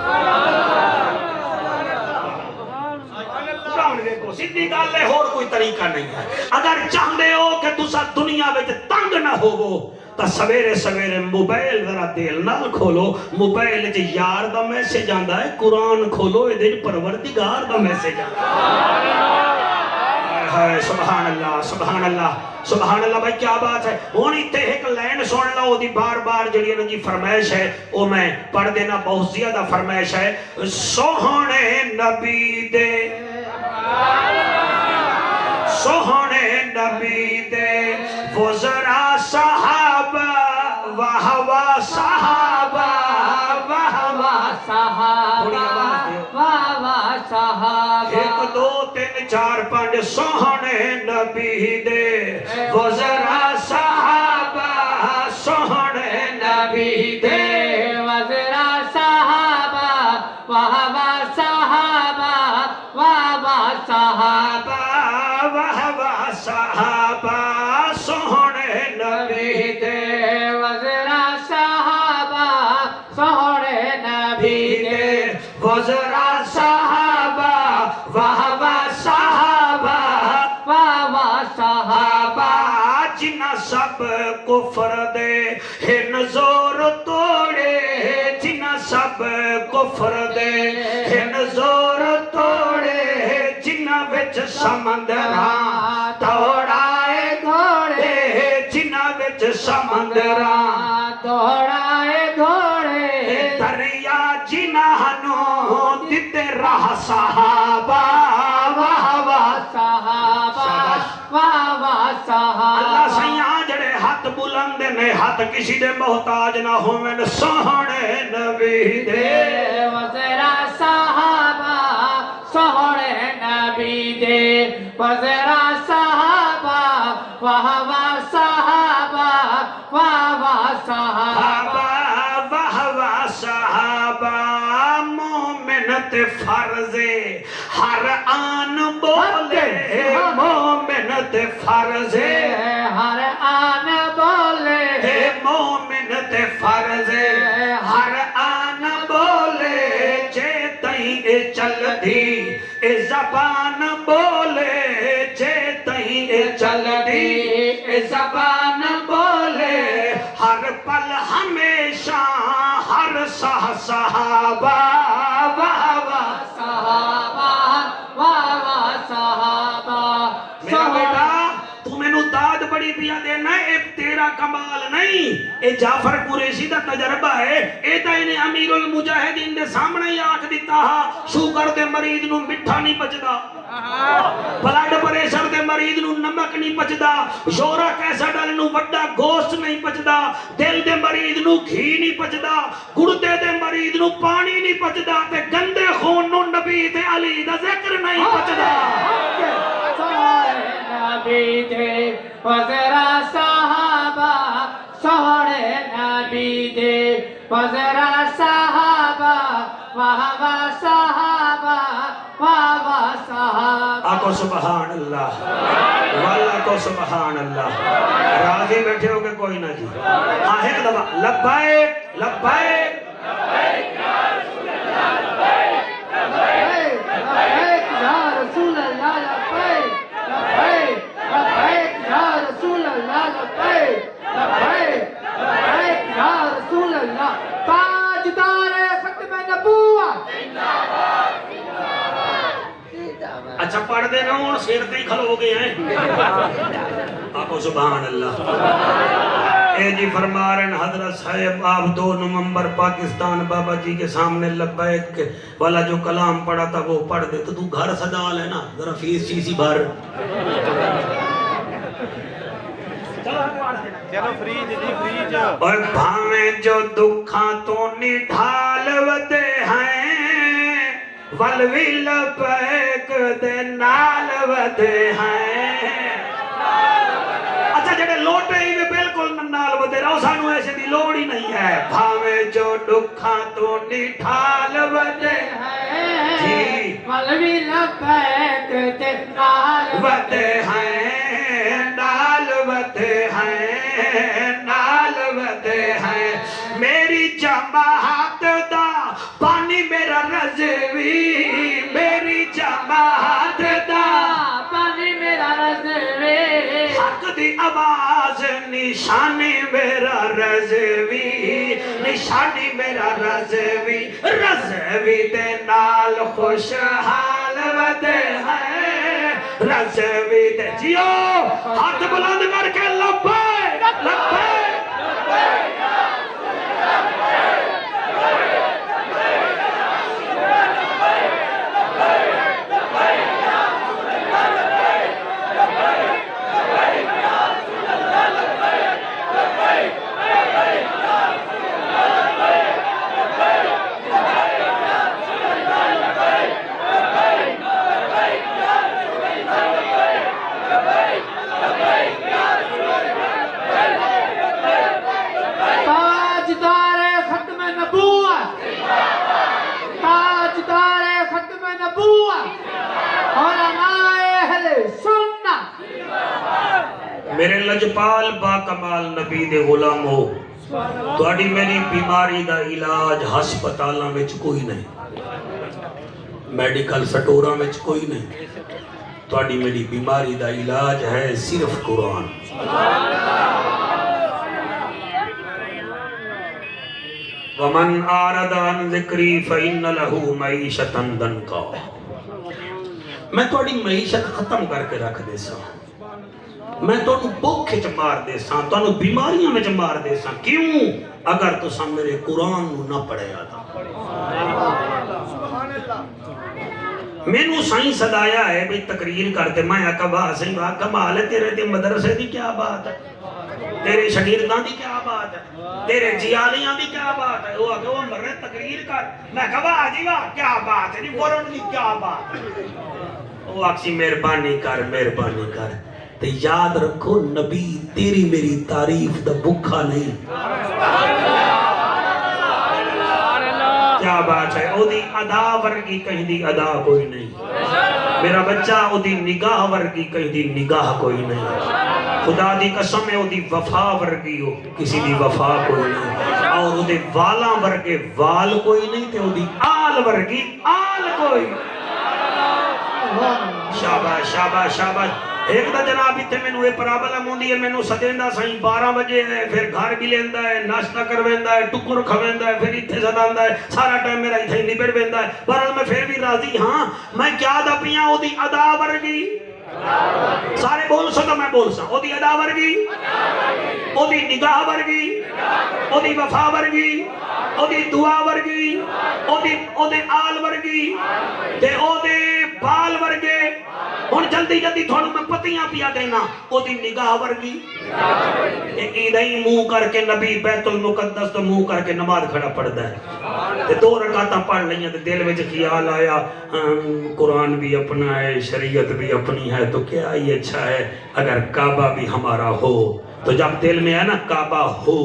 قرآن ویکھو سیدھی گل ہے اور کوئی طریقہ نہیں ہے اگر چاہتے ہو کہ تسا دنیا وچ تنگ نہ ہوو تا سویرے سویرے موبائل ذرا دل نال کھولو موبائل وچ یار دا میسج آندا ہے قرآن کھولو اے دے پروردگار دا میسج آندا ہے سبحان اللہ سبحان اللہ سبحان اللہ بھائی کیا بات ہے ہونی تے ایک لائن سن لو دی بار بار جڑی ہے جی فرمائش ہے او میں پڑھ دینا بہت زیادہ فرمائش ہے سوہنے نبی دے سوہنے نبی دے وہ ذرا صحابہ واہ واہ صحابہ واہ واہ صحابہ واہ واہ صحابہ 1 2 3 4 5 سوہنے نبی دے وہ ذرا صحابہ سوہنے نبی دے وہ ذرا صحابہ واہ واہ صحابہ واہ واہ صحابہ واہ واہ صحابہ سوہنے نبی دے وہ ذرا صحابہ سوہنے نبی دے وہ ذرا صحابہ واہ واہ صحابہ واہ واہ صحابہ جنہ سب کفر دے ہن زور توڑے جنہ سب کفر دے ہن زور توڑے جنہ وچ سمندراں توڑائے گھوڑے جنہ وچ سمندراں توڑائے گھوڑے دریا جنہاں دتے راہ صحابہ واہ واہ صحابہ واہ واہ صحابہ اللہ سیاں جڑے ہاتھ بلند نے ہاتھ کسی دے محتاج نہ ہوویں سوہنے نبی دے وہ ذرا صحابہ سوہنے نبی دے وہ ذرا صحابہ واہ واہ صحابہ واہ واہ صحابہ واہ واہ صحابہ مومن تے فرض ہر آن بولے مومن تے فرض ہر آن بولے مومن تے فرض ہر آن بولے جے تئیں چل دی اے زبان بولے جے تئیں چل دی اے زبان بولے ہر پل ہمیشہ ہر صحابہ واہ واہ صحابہ واہ واہ صحابہ میرا بیٹا تو میں نو داد بڑی پیا دینا ہے اے تیرا کمال نہیں اے جعفر قریشی دا تجربہ ہے اے تا انہیں امیر المجاہدین دے سامنے ہی آنکھ دیتا ہا شوگر دے مریض نو مٹھا نہیں پچدا بلڈ پریشر دے مریض نو نمک نہیں پچدا یورک ایسڈ نو وڈا گوشت نہیں پچدا دل دے مریض نو گھی نہیں پچدا گردے دے مریض نو پانی نہیں پچدا تے گندے خون نو نبی تے علی دا ذکر نہیں پچدا نبی دے وزرا صحابہ سونے نبی دے وزرا صحابہ واہ واہ صحابہ واہ واہ صحابہ آکو سبحان اللہ والا کو سبحان اللہ راضی بیٹھے ہو کہ کوئی نہ جی ایک دفعہ لبیک لبیک لبیک یا رسول اللہ لبیک لبیک لبیک یا رسول اللہ لبیک لبیک لبیک یا رسول اللہ تاجدار ختم نبوت اچھا پڑھ دے رہا ہوں اور سیر کہیں کھلو ہو گئے ہیں آقا سبحان اللہ اے جی فرما رہے ہیں حضرت صاحب آپ 2 نومبر پاکستان بابا جی کے سامنے لبیک والا جو کلام پڑھا تھا وہ پڑھ دے تو گھر سجا لینا ذرا فیس چیزی بھر چلو فریج جی فریج اور بھاویں جو دکھاں تو نڈھال ودے ہیں ولوی لبیک دے نال ودے ہیں اچھا جڑے لوٹے ہی میں بالکل نال ودے رہو سانو ایسے دی لوڑ ہی نہیں ہے بھاویں جو دکھاں تو نڈھال ودے ہیں جی ولوی لبیک دے نال ودے ہیں نال ودے ہیں نال ودے ہیں میری جماعت دا پانی میرا رضوی میری جماعت دا پانی میرا رضوی حق دی آواز نشانی میرا رضوی نشانی میرا رضوی رضوی دے نال خوشحال ودے ہیں رضوی دے جیو ہاتھ بلند کر کے لبیک لبیک تاجدار ختم نبوت تاجدار ختم نبوت علماء اہل سنت میرے لجپال با کمال نبی دے غلام ہو تواڈی میری بیماری دا علاج ہسپتالاں وچ کوئی نہیں میڈیکل سٹوراں وچ کوئی نہیں تواڈی میری بیماری دا علاج ہے صرف قرآن ومن آرد عن ذکری فإن له معیشۃ ضنکا میں تواڈی معیشت ختم کر کے رکھ دے سا میں تانوں بھوک وچ مار دے ساں تانوں بیماریاں وچ مار دے ساں کیوں اگر تساں میرے قرآن نو نہ پڑھیا تھا مینوں سائیں صدایا ہے بھی تقریر کرتے میں آقا واہ سائیں واہ کمال ہے تیرے تے مدرسے دی کیا بات ہے تیرے شاگرداں دی کیا بات ہے تیرے جیالیاں دی کیا بات ہے وہ آگے وہ مرے تقریر کر میں کہا واہ جی واہ کیا بات ہے جی فورن دی کیا بات ہے وہ آکسی مہربانی کر تو یاد رکھو نبی تیری میری تعریف دا بکھا نہیں کیا بات ہے او دی ادا ورگی کہیں دی ادا کوئی نہیں میرا بچہ او دی نگاہ ورگی کہیں دی نگاہ کوئی نہیں خدا دی قسم ہے او دی وفا ورگی ہو کسی دی وفا کوئی نہیں اور او دے والاں ورگے وال کوئی نہیں تے او دی آل ورگی آل کوئی شاباش شاباش شاباش ایک دا جناب اتھے میں نوے پرابلم ہوندی ہے میں نو سدیندہ سائیں 12 بجے ہے پھر گھر بھی لیندہ ہے ناشتہ کر ویندہ ہے ٹکر کھویندہ ہے پھر اتھے زداندہ ہے سارا ٹائم میرا اتھے نبڑ ویندہ ہے برحال میں پھر بھی راضی ہاں میں کیا دا پیاں او دی ادا ورگی سارے بول سکتا میں بول سا او دی ادا ورگی او دی نگاہ ورگی او دی وفا ورگی او دی دعا ورگی او دی آل ورگی تے او دی بال ورگے ہن جلدی جلدی تھانوں میں پتیاں پیا دینا اودی نگاہ ورگی ایدائی منہ کر کے نبی بیت المقدس تو منہ کر کے نماز کھڑا پڑھدا ہے تے 2 رکعتاں پڑھ لئیاں تے دل وچ خیال آیا قرآن بھی اپنا ہے شریعت بھی اپنی ہے تو کیا ہی اچھا ہے اگر کعبہ بھی ہمارا ہو تو جب دل میں ہے نا کعبہ ہو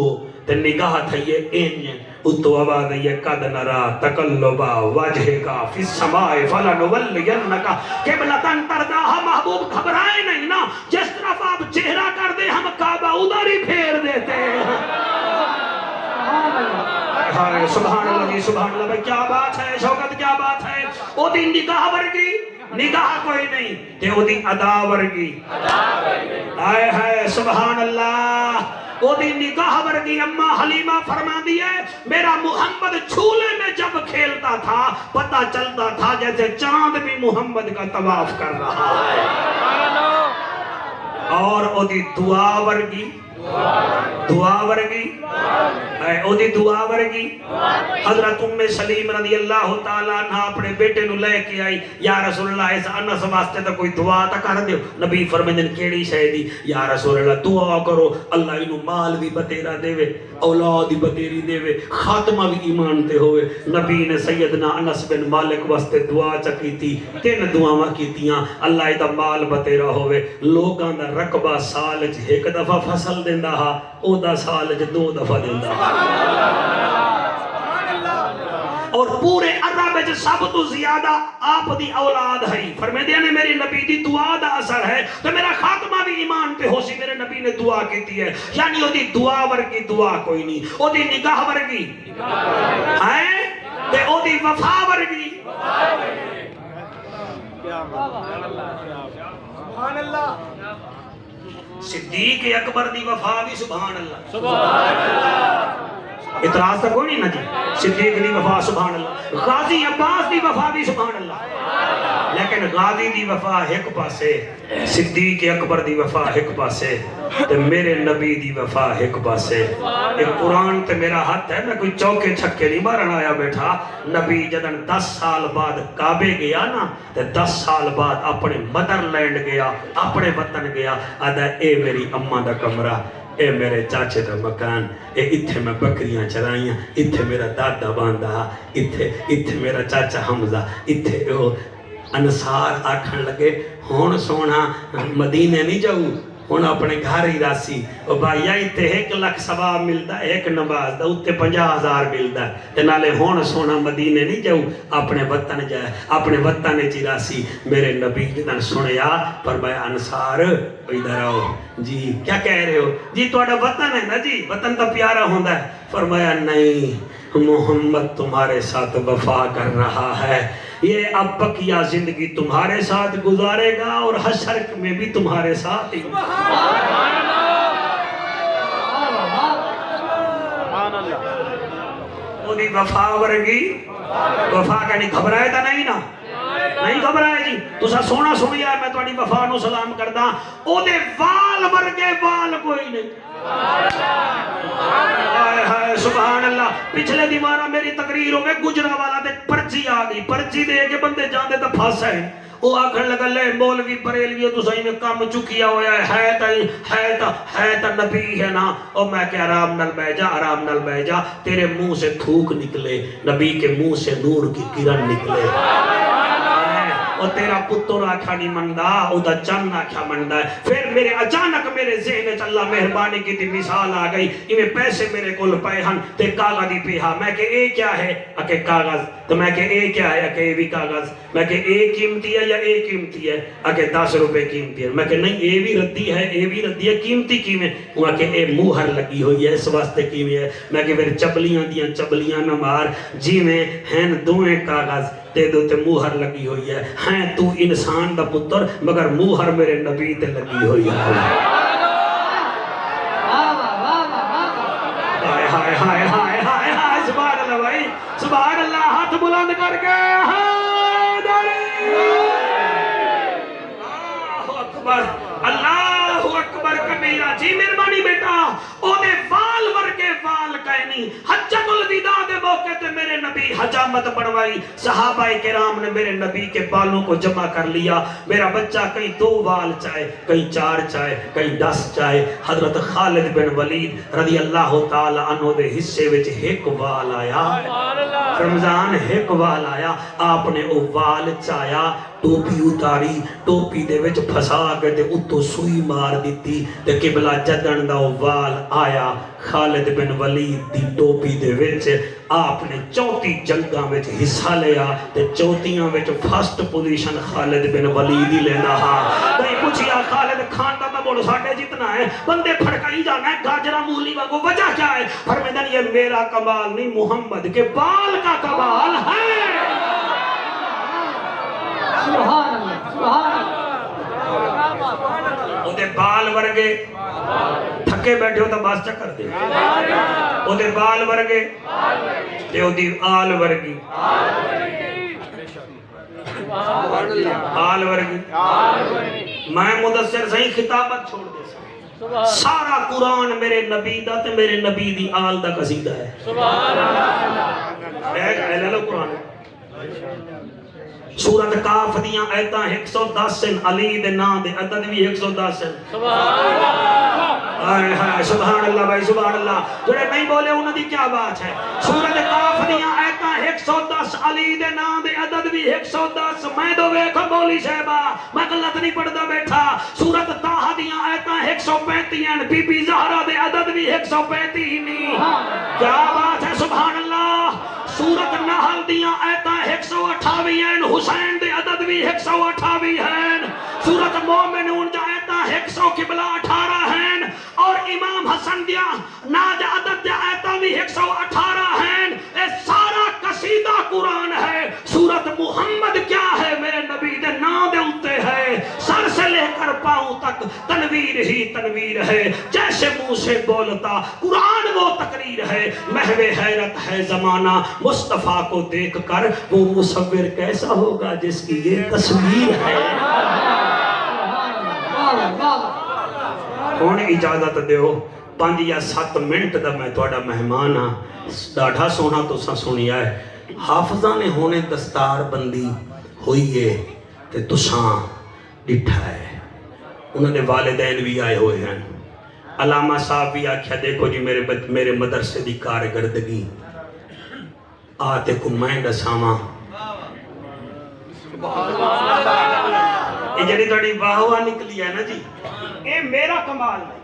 تو نگاہ تھا یہ اینج اتو آواز یہ قد نرا تقلبا وجہ کا فی السماء فلنولینکا قبلتن ترضاہا محبوب گھبرائے نہیں نا جس طرف آپ چہرہ کر دے ہم کعبہ ادھر ہی پھیر دیتے ہیں سبحان اللہ جی سبحان اللہ بھائی کیا بات ہے شوکت کیا بات ہے او دی نگاہ ورگی نگاہ کوئی نہیں تے او دی ادا ورگی آئے ہے سبحان اللہ او دی نگاہ ورگی اماں حلیمہ فرما دی ہے میرا محمد جھولے میں جب کھیلتا تھا پتہ چلتا تھا جیسے چاند بھی محمد کا طواف کر رہا ہے اور او دی دعا ورگی دعا ورگی او دی دعا ورگی حضرت ام سلیم رضی اللہ تعالیٰ عنہ اپنے بیٹے نو لے کے آئی یا رسول اللہ اس انس واسطے تو کوئی دعا تا کر دیو نبی فرمیندن کیڑی شے دی یا رسول اللہ دعا کرو اللہ انو مال بھی بتیرا دے وے اولاد بھی بتیری دے وے خاتمہ بھی ایمان تے ہوئے نبی نے سیدنا انس بن مالک واسطے دعا چکی تھی 3 دعاواں کیتیاں اللہ دا مال بتیرا ہوئے لوگاں دا رقبہ سال وچ 1 دفعہ فصل دیندا ہا او دا سال وچ 2 دفعہ دیندا ہا اور پورے عرب وچ سب تو زیادہ آپ دی اولاد ہے فرمیندے نے میری نبی دی دعا دا اثر ہے تو میرا خاتمہ بھی ایمان تے ہو سی میرے نبی نے دعا کیتی ہے یعنی او دی دعا ورگی دعا کوئی نہیں او دی نگاہ ورگی ہے تے او دی وفا ورگی سبحان اللہ صدیق اکبر دی وفا بھی سبحان اللہ سبحان اللہ اعتراض تو کوئی نہیں نا جی صدیق دی وفا سبحان اللہ غازی عباس دی وفا بھی سبحان اللہ لیکن غازی دی وفا ایک پاسے صدیق اکبر دی وفا ایک پاسے تے میرے نبی دی وفا ایک پاسے ایک قرآن تے میرا ہاتھ ہے میں کوئی چوکے چھکے نہیں مارن آیا بیٹھا نبی جدن 10 سال بعد کعبے گیا نا تے 10 سال بعد اپنے مدر لینڈ گیا اپنے وطن گیا آدھا اے میری اماں دا کمرہ اے میرے چاچے دا مکان اے اتھے میں بکریاں چرائیاں اتھے میرا دادا باندھا اتھے میرا چاچا حمزہ اتھے او انصار آکھن لگے ہون سونا مدینے نہیں جاؤ ہون اپنے گھر ہی راسی او بھائی اتھے 1 لاکھ ثواب ملدا ایک نماز دا اتھے 50,000 ملدا تے نالے ہون سونا مدینے نہیں جاؤ اپنے وطن جائے اپنے وطن چی راسی میرے نبی جدن سنیا فرمایا انصار ادھر آؤ جی کیا کہہ رہے ہو جی تھوڑا وطن ہے نا جی وطن تو پیارا ہوندا ہے فرمایا نہیں محمد تمہارے ساتھ وفا کر رہا ہے یہ اب بقیہ زندگی تمہارے ساتھ گزارے گا اور حشر میں بھی تمہارے ساتھ ہی وہ دی وفا ورگی وفا کہنی گھبرائے تھا نہیں نا نہیں گھبرائے جی تسا سونا سنیا میں تھوڑی وفا نو سلام کردا او دے وال ورگے وال کوئی نہیں آئے ہائے سبحان اللہ پچھلے دیوارہ میری تقریر ہوگے گجرہ والا دے پرچی آگئی پرچی دے کے بندے جاندے تا پھاس ہے وہ آکھر لگا لے مولوی بریلوی تو صحیح میں کام چکیا ہویا ہے تا نبی ہے نا اور میں کہ آرام نل بہ جا تیرے منہ سے تھوک نکلے نبی کے منہ سے نور کی کرن نکلے اور تیرا پتر آکھا نہیں مندہ او دا چند آکھا مندہ ہے پھر میرے اچانک میرے ذہن چ اللہ مہربانی کی تھی مثال آ گئی انہیں پیسے میرے کول پے ہن تے کاغذ ہی پیہا میں کہ اے کیا ہے اکے کاغذ تو میں کہ اے کیا ہے اکے بھی کاغذ میں کہ اے قیمتی ہے یا اے قیمتی ہے اکے 10 روپے قیمتی ہے میں کہ نہیں اے بھی ردی ہے اے بھی ردی ہے قیمتی کیویں وہاں کہ اے موہر لگی ہوئی ہے اس واسطے کیویں ہے میں کہ پھر چبلیاں نہ مار جی میں ہیں دوئیں کاغذ تے دو تے موہر لگی ہوئی ہے ہیں تو انسان دا پتر مگر موہر میرے نبی تے لگی ہوئی ہے ہائے ہائے ہائے ہائے ہائے سبحان اللہ بھائی سبحان اللہ ہاتھ بلند کر کے اللہ اکبر اللہ اکبر کبیرہ جی مہربانی بیٹا او دے وال ورگے وال کہے نہیں. حجۃ الوداع دے موقع تے میرے نبی حجامت بڑھوائی. صحابہ کرام نے میرے نبی کے بالوں کو جمع کر لیا. میرا بچہ کہیں 2 بال چاہے, کہیں 4 چاہے, کہیں 10 چاہے. حضرت خالد بن ولید رضی اللہ تعالی عنہ دے حصے وچ 1 بال آیا. رمضان 1 بال آیا. آپ نے او بال چایا, ٹوپی اتاری, ٹوپی دے وچ پھسا کے تے اتو سوئی مار دیتی تے قبلہ جدن دا او وال آیا. خالد بن ولید دی ٹوپی دے وچ آپ نے 34 جنگاں وچ حصہ لیا تے 34 وچ فرسٹ پوزیشن خالد بن ولید ہی لینا ہا. کہیں پوچھیا خالد کھاندا تا بول ساڈے جتنا ہے, بندے پھڑکائی جانا ہے گاجرا مولی وانگو, وجہ کیا ہے؟ فرمائیں یہ میرا کمال نہیں, محمد کے بال کا کمال ہے. سبحان اللہ, سبحان اللہ. اودے بال ورگے تھکے بیٹھے ہو تو بس چکر دے. اودے بال ورگے تے اودی آل ورگی, آل ورگی. میں مدثر صحیح خطابت چھوڑ دے سا. سارا قرآن میرے نبی دا تے میرے نبی دی آل دا قصیدہ ہے. ایک اہل قرآن سورت کاف دیاں ایتاں 110 ہیں, علی دے نام دے عدد بھی 110 ہیں. سبحان اللہ بھائی, سبحان اللہ. جڑے نہیں بولے انہوں دی کیا بات ہے. سورت کاف دیاں ایتاں 110, علی دے نام دے عدد بھی 110. میں دو ویکھو بولی شہبہ, میں غلط نہیں پڑھدا بیٹھا. سورت طٰہٰ دیاں ایتاں 135 ہیں, بی بی زہرا دے عدد بھی 135 نہیں. کیا بات ہے, سبحان اللہ. سورت نحل دیاں ایتاں 128 ہیں, حسین دے عدد بھی 128 ہیں. سورت مومنون جا ایتاں 100 قبلہ 18 ہیں, اور امام حسن دیا ناج عدد دیا ایتاں بھی 118 ہیں. اے سارا قصیدہ قرآن ہے. سورت محمد کیا ہے؟ میرے نبی دے نام دے اتے ہے. سر سے لے کر پاؤں تک تنویر ہی تنویر ہے. جیسے منہ سے بولتا قرآن وہ تقریر ہے. محو حیرت ہے زمانہ, مصطفیٰ کو دیکھ کر وہ مصور کیسا ہوگا جس کی یہ تصویر ہے. کون اجازت دیو 5 یا 7 منٹ دا میں توڑا مہمان ہاں. ڈاڑھا سونا تو سا سنیا ہے. حافظہ نے ہونے دستار بندی ہوئی ہے تے تساں ڈٹھا ہے. انہوں نے والدین بھی آئے ہوئے ہیں. علامہ صاحب بھی آکھیا دیکھو جی میرے مدرسے دی کارگردگی آتے کو میں دساواں. یہ جڑی تھوڑی واہ نکلی ہے نا جی, اے میرا کمال نہیں,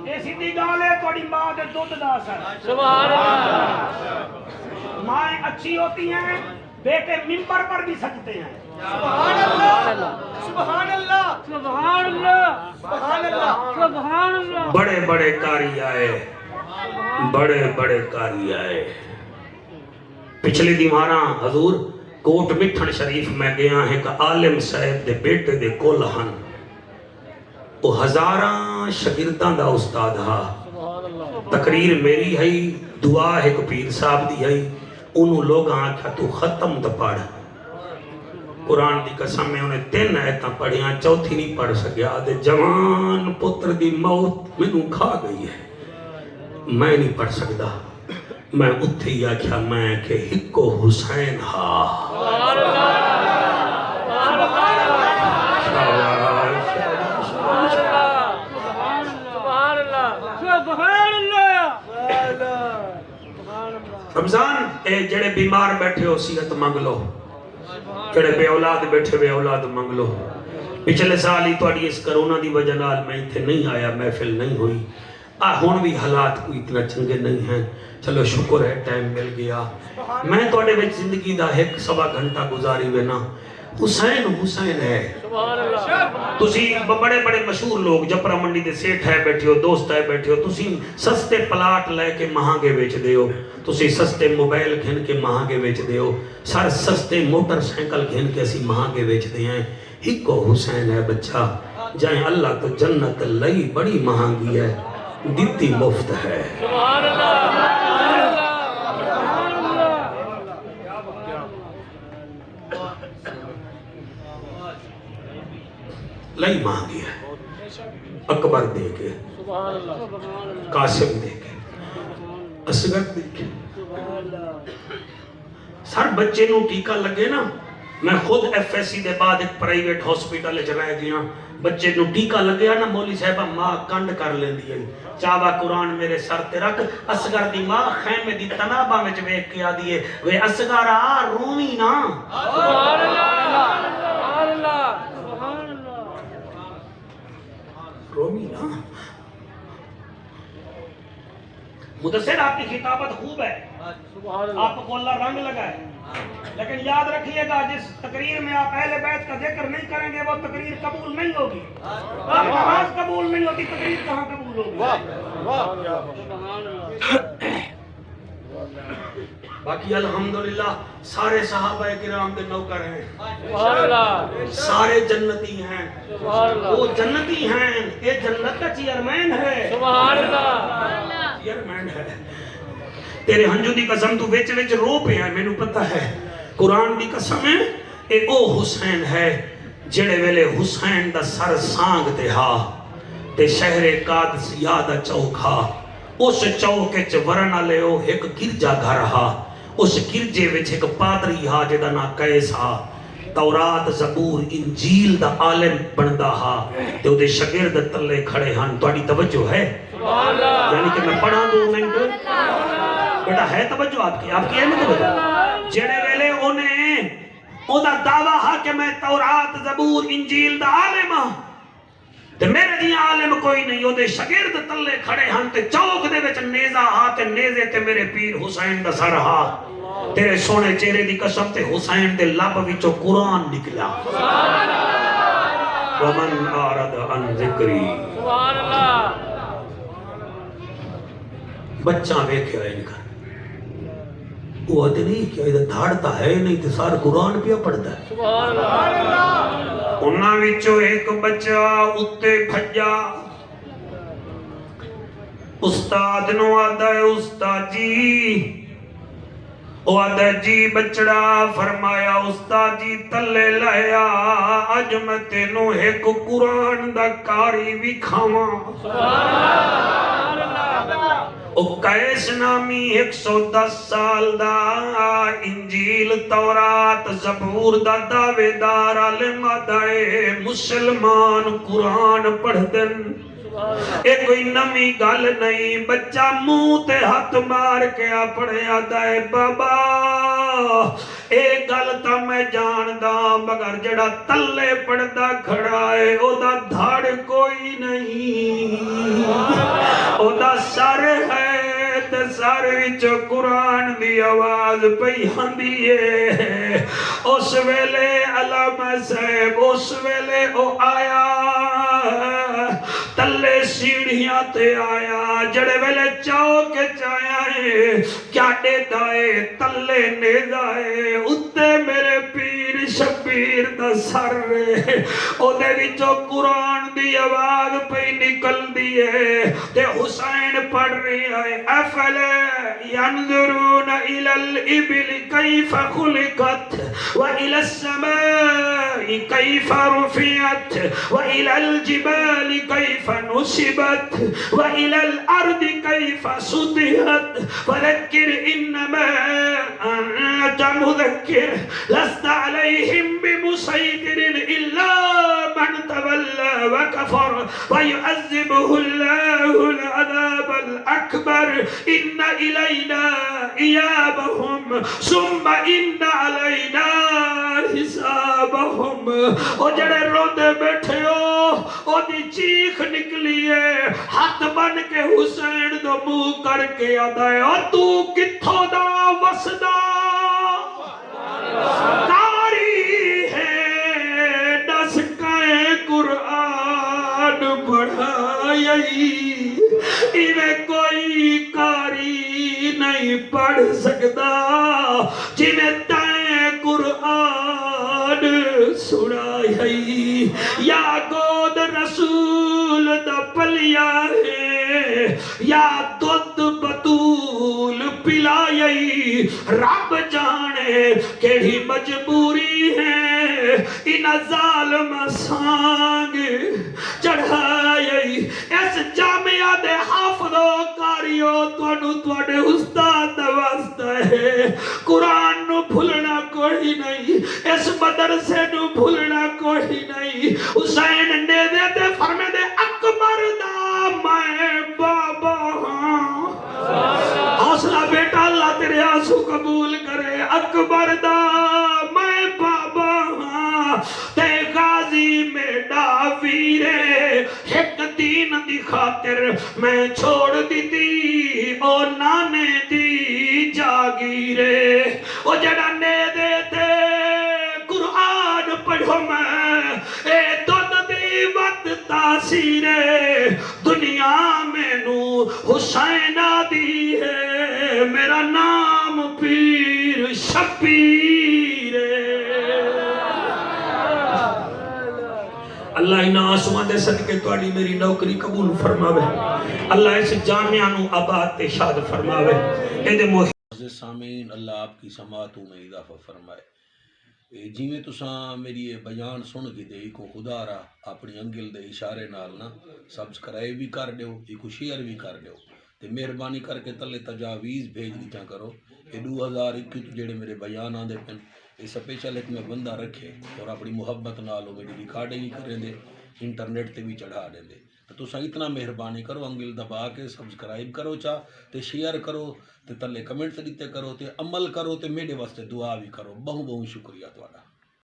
اے سیدھی گال ہے تھوڑی ماں دے دودھ دا اثر. سبحان اللہ. مائیں اچھی ہوتی ہیں, بیٹے ممبر پر بھی سجتے ہیں. سبحان اللہ, سبحان اللہ, سبحان اللہ, سبحان اللہ, سبحان اللہ. بڑے بڑے قاری آئے, بڑے بڑے قاری آئے. پچھلی دیواراں حضور کوٹ مٹھن شریف میں گیا ہے کہ عالم صاحب دے بیٹے دے کولہن وہ ہزاراں شاگرداں دا استاد ہا. تقریر میری ہے, دعا ہے کہ پیر صاحب دی ہے. انہوں لوگ آنکھا تو ختم تو پڑھ. قرآن دی قسم میں انہیں 3 آیتاں پڑھیاں, چوتھی نہیں پڑھ سکیا. دے جوان پتر دی موت منوں کھا گئی ہے, میں نہیں پڑھ سکتا. میں اتھے ہی آکھیا میں کہ ہکو حسین ہا. رمضان اے جڑے بیمار بیٹھے ہو صحت مانگ لو, جڑے بے اولاد بیٹھے بے اولاد مانگ لو. پچھلے سال ہی تھوڑی اس کرونا دی وجہ نال میں اتنے نہیں آیا, محفل نہیں ہوئی. ہن بھی حالات کوئی اتنا چنگے نہیں ہیں. چلو شکر ہے ٹائم مل گیا. میں تھوڑے وچ زندگی دا 1-1.25 گھنٹہ گزاری وینا. حسین حسین ہے. تسی بڑے بڑے مشہور لوگ جپرا منڈی دے سیٹھ ہے بیٹھے ہو, دوست ہے بیٹھے ہو. تسی سستے پلاٹ لے کے مہنگے بیچ دے ہو, تسی سستے موبائل گھن کے مہنگے بیچ دے ہو, سر سستے موٹر سائیکل گھن کے اسی مہنگے بیچ دے ہیں. ہکو حسین ہے بچہ, جائیں اللہ تو جنت لئی بڑی مہنگی ہے, دیتی مفت ہے. لئی مانگی ہے. اکبر دے کے, قاسم دے کے, اصغر دی سر بچے نو ٹیکا لگے نا، میں خود ایف ایس سی دے بعد ایک پرائیویٹ ہاسپٹل وچ رہ گیا، بچے نو ٹیکا لگیا نا مولوی صاحبہ ماں کنڈ کر لیندی ہے، چاوا قرآن میرے سر تے رکھ، اصغر دی ماں خیمے دی تنابہ وچ ویکھ کے آدی ہے وے اصغر آ رووی نا، سبحان اللہ سبحان اللہ سبحان اللہ رووی نا۔ مدثر آپ کی خطابت خوب ہے، آپ کو اللہ رنگ لگا ہے، لیکن یاد رکھیے گا جس تقریر میں آپ اہل بیت کا ذکر نہیں کریں گے وہ تقریر قبول نہیں ہوگی، نماز قبول نہیں ہوتی، تقریر کہاں قبول ہوگی؟ باقی الحمدللہ سارے صحابہ کرام دے نوکر ہیں، سبحان اللہ سارے جنتی ہیں، سبحان اللہ وہ جنتی ہیں، یہ جنت کا چیئرمین ہے، سبحان اللہ چیئرمین ہے۔ تیرے ہنجو دی قسم تو ویچ ویچ رو پہ ہے، میں نو پتہ ہے، قرآن دی قسم ہے، اے او حسین ہے جڑے ویلے حسین دا سر سانگ تے ہا تے شہر قادس یاد چوکھا، اس چوکے چ ورنہ لے او ایک گرجا گھر ہا، اس گرجے وچ ایک پادری ہا جدا نا قیس ہا، تورات زبور انجیل دا عالم بندا ہا تے او دے شاگرد تلے کھڑے ہن، تہاڈی توجہ ہے؟ سبحان اللہ یعنی کہ میں پڑھا 2 منٹ بیٹا ہے توجہ آپ کی ہے نہیں توجہ؟ جڑے ویلے انہیں او دا دعویٰ ہا کہ میں تورات زبور انجیل دا عالم ہاں تے میرے دی عالم کوئی نہیں، او دے شاگرد تلے کھڑے ہن تے چوک دے وچ نیزہ ہا تے نیزے تے میرے پیر حسین دا سر ہا، تیرے سونے چہرے دی قسم تے حسین دے لب وچوں قرآن نکلا، ومن اعرض عن ذکری، سبحان اللہ بچہ ویکھیا ان کا وہ آتے نہیں کیا ادھر دھاڑتا ہے نہیں تے سار قرآن پیا پڑھتا ہے، سبحان اللہ انہاں وچوں ایک بچہ اتے بھجا استاد نو آدھا ہے استاد جی، او آدھا جی بچڑا، فرمایا استاد جی تلے لیا اج میں تینوں ایک قرآن دا کاری بھی کھاواں، او قیس نامی 110 سال دا انجیل تورات زبور دا دعوے دار عالم آدھائے مسلمان قرآن پڑھ دن، اے کوئی نمی گل نہیں، بچہ منہ تے ہاتھ مار کے اپنے آدھائے بابا اے گل تا میں جاندا مگر جڑا تلے پڑھدا کھڑا ہے او دا دھڑ کوئی نہیں، او دا سر ہے تے سر وچ قرآن دی آواز پئی ہندی ہے، اس ویلے علامہ صاحب اس ویلے او آیا تلے سیڑھیاں تے آیا، جڑے ویلے چوک چایا ہے کیا ڈیدا ہے تلے نیزا ہے، اتے میرے پیر شبیر دا سر ہے، او دے وچوں قرآن دی آواز پہ نکل دیئے تے حسین پڑھ رہی ہے، افلا ينظرون الى الابل كيف خلقت والى السماء كيف رفعت والى الجبال كيف نصبت والى الارض كيف سطحت فذكر انما انت مذكر لست عليهم بمسيطر الا من تولى وكفر ويعذبه الله العذاب الاكبر ان الينا ايابهم ثم ان علينا حسابهم، او جڑے روندے بیٹھے ہو او دی چیخ نکلی ہے، ہاتھ بن کے حسین دو منہ کر کے آدھا ہے اور تو کتھوں دا وسدا کاری ہے دس کائیں قرآن پڑھائی، انہیں کوئی کاری نہیں پڑھ سکتا جنہیں تائیں قرآن سنائی، یا گود رسول دا پلیا ہے یا دودھ بطول پلائی، رب جانے کیڑی مجبوری ہے ان ظالم سانگ چڑھائی، اس جامعہ دے حافظ و قاریو تو تواڈے استاد دا واسطہ ہے قرآن نو بھولنا کوئی نہیں اس مدرسے نو بھولنا کوئی نہیں حسین نے دے فرمے دے اکبر دا میں بابا ہاں حوصلہ بیٹا اللہ تیرے آنسو قبول کرے اکبر دا میں بابا ہاں تے غازی میڈا ویرے ایک دین دی خاطر میں چھوڑ دیتی او نانے دی جاگیرے او جڑا نے دے تے قرآن پڑھو میں اے دودھ دی وقت تاثیرے دنیا میں نو حسین دی ہے میرا نام پیر شبیر اللہ انہاں آسمان دے صدقے تواڈی میری نوکری قبول فرماوے اللہ اس جامعہ نو آباد تے شاد فرماوے اے دے عزیز سامعین اللہ آپ کی سماعتوں میں اضافہ فرمائے جی میں تساں میری یہ بیان سن کے دے کو خدا را اپنی انگل دے اشارے نال نا سبسکرائب بھی کر دیو ایک شیئر بھی کر دیو تے مہربانی کر کے تلے تجاویز بھیج دیتا کرو یہ 2021 جڑے میرے بیان آندے پن یہ سپیشل ایک میں بندہ رکھے اور اپنی محبت نالو میری ریکارڈنگ کریں دے انٹرنیٹ تے بھی چڑھا دیں دے تو تساں اتنا مہربانی کرو انگل دبا کے سبسکرائب کرو چا تے شیئر کرو تے تلے کمنٹ دیتے کرو تے عمل کرو تے میرے واسطے دعا بھی کرو بہت بہت شکریہ تواڈا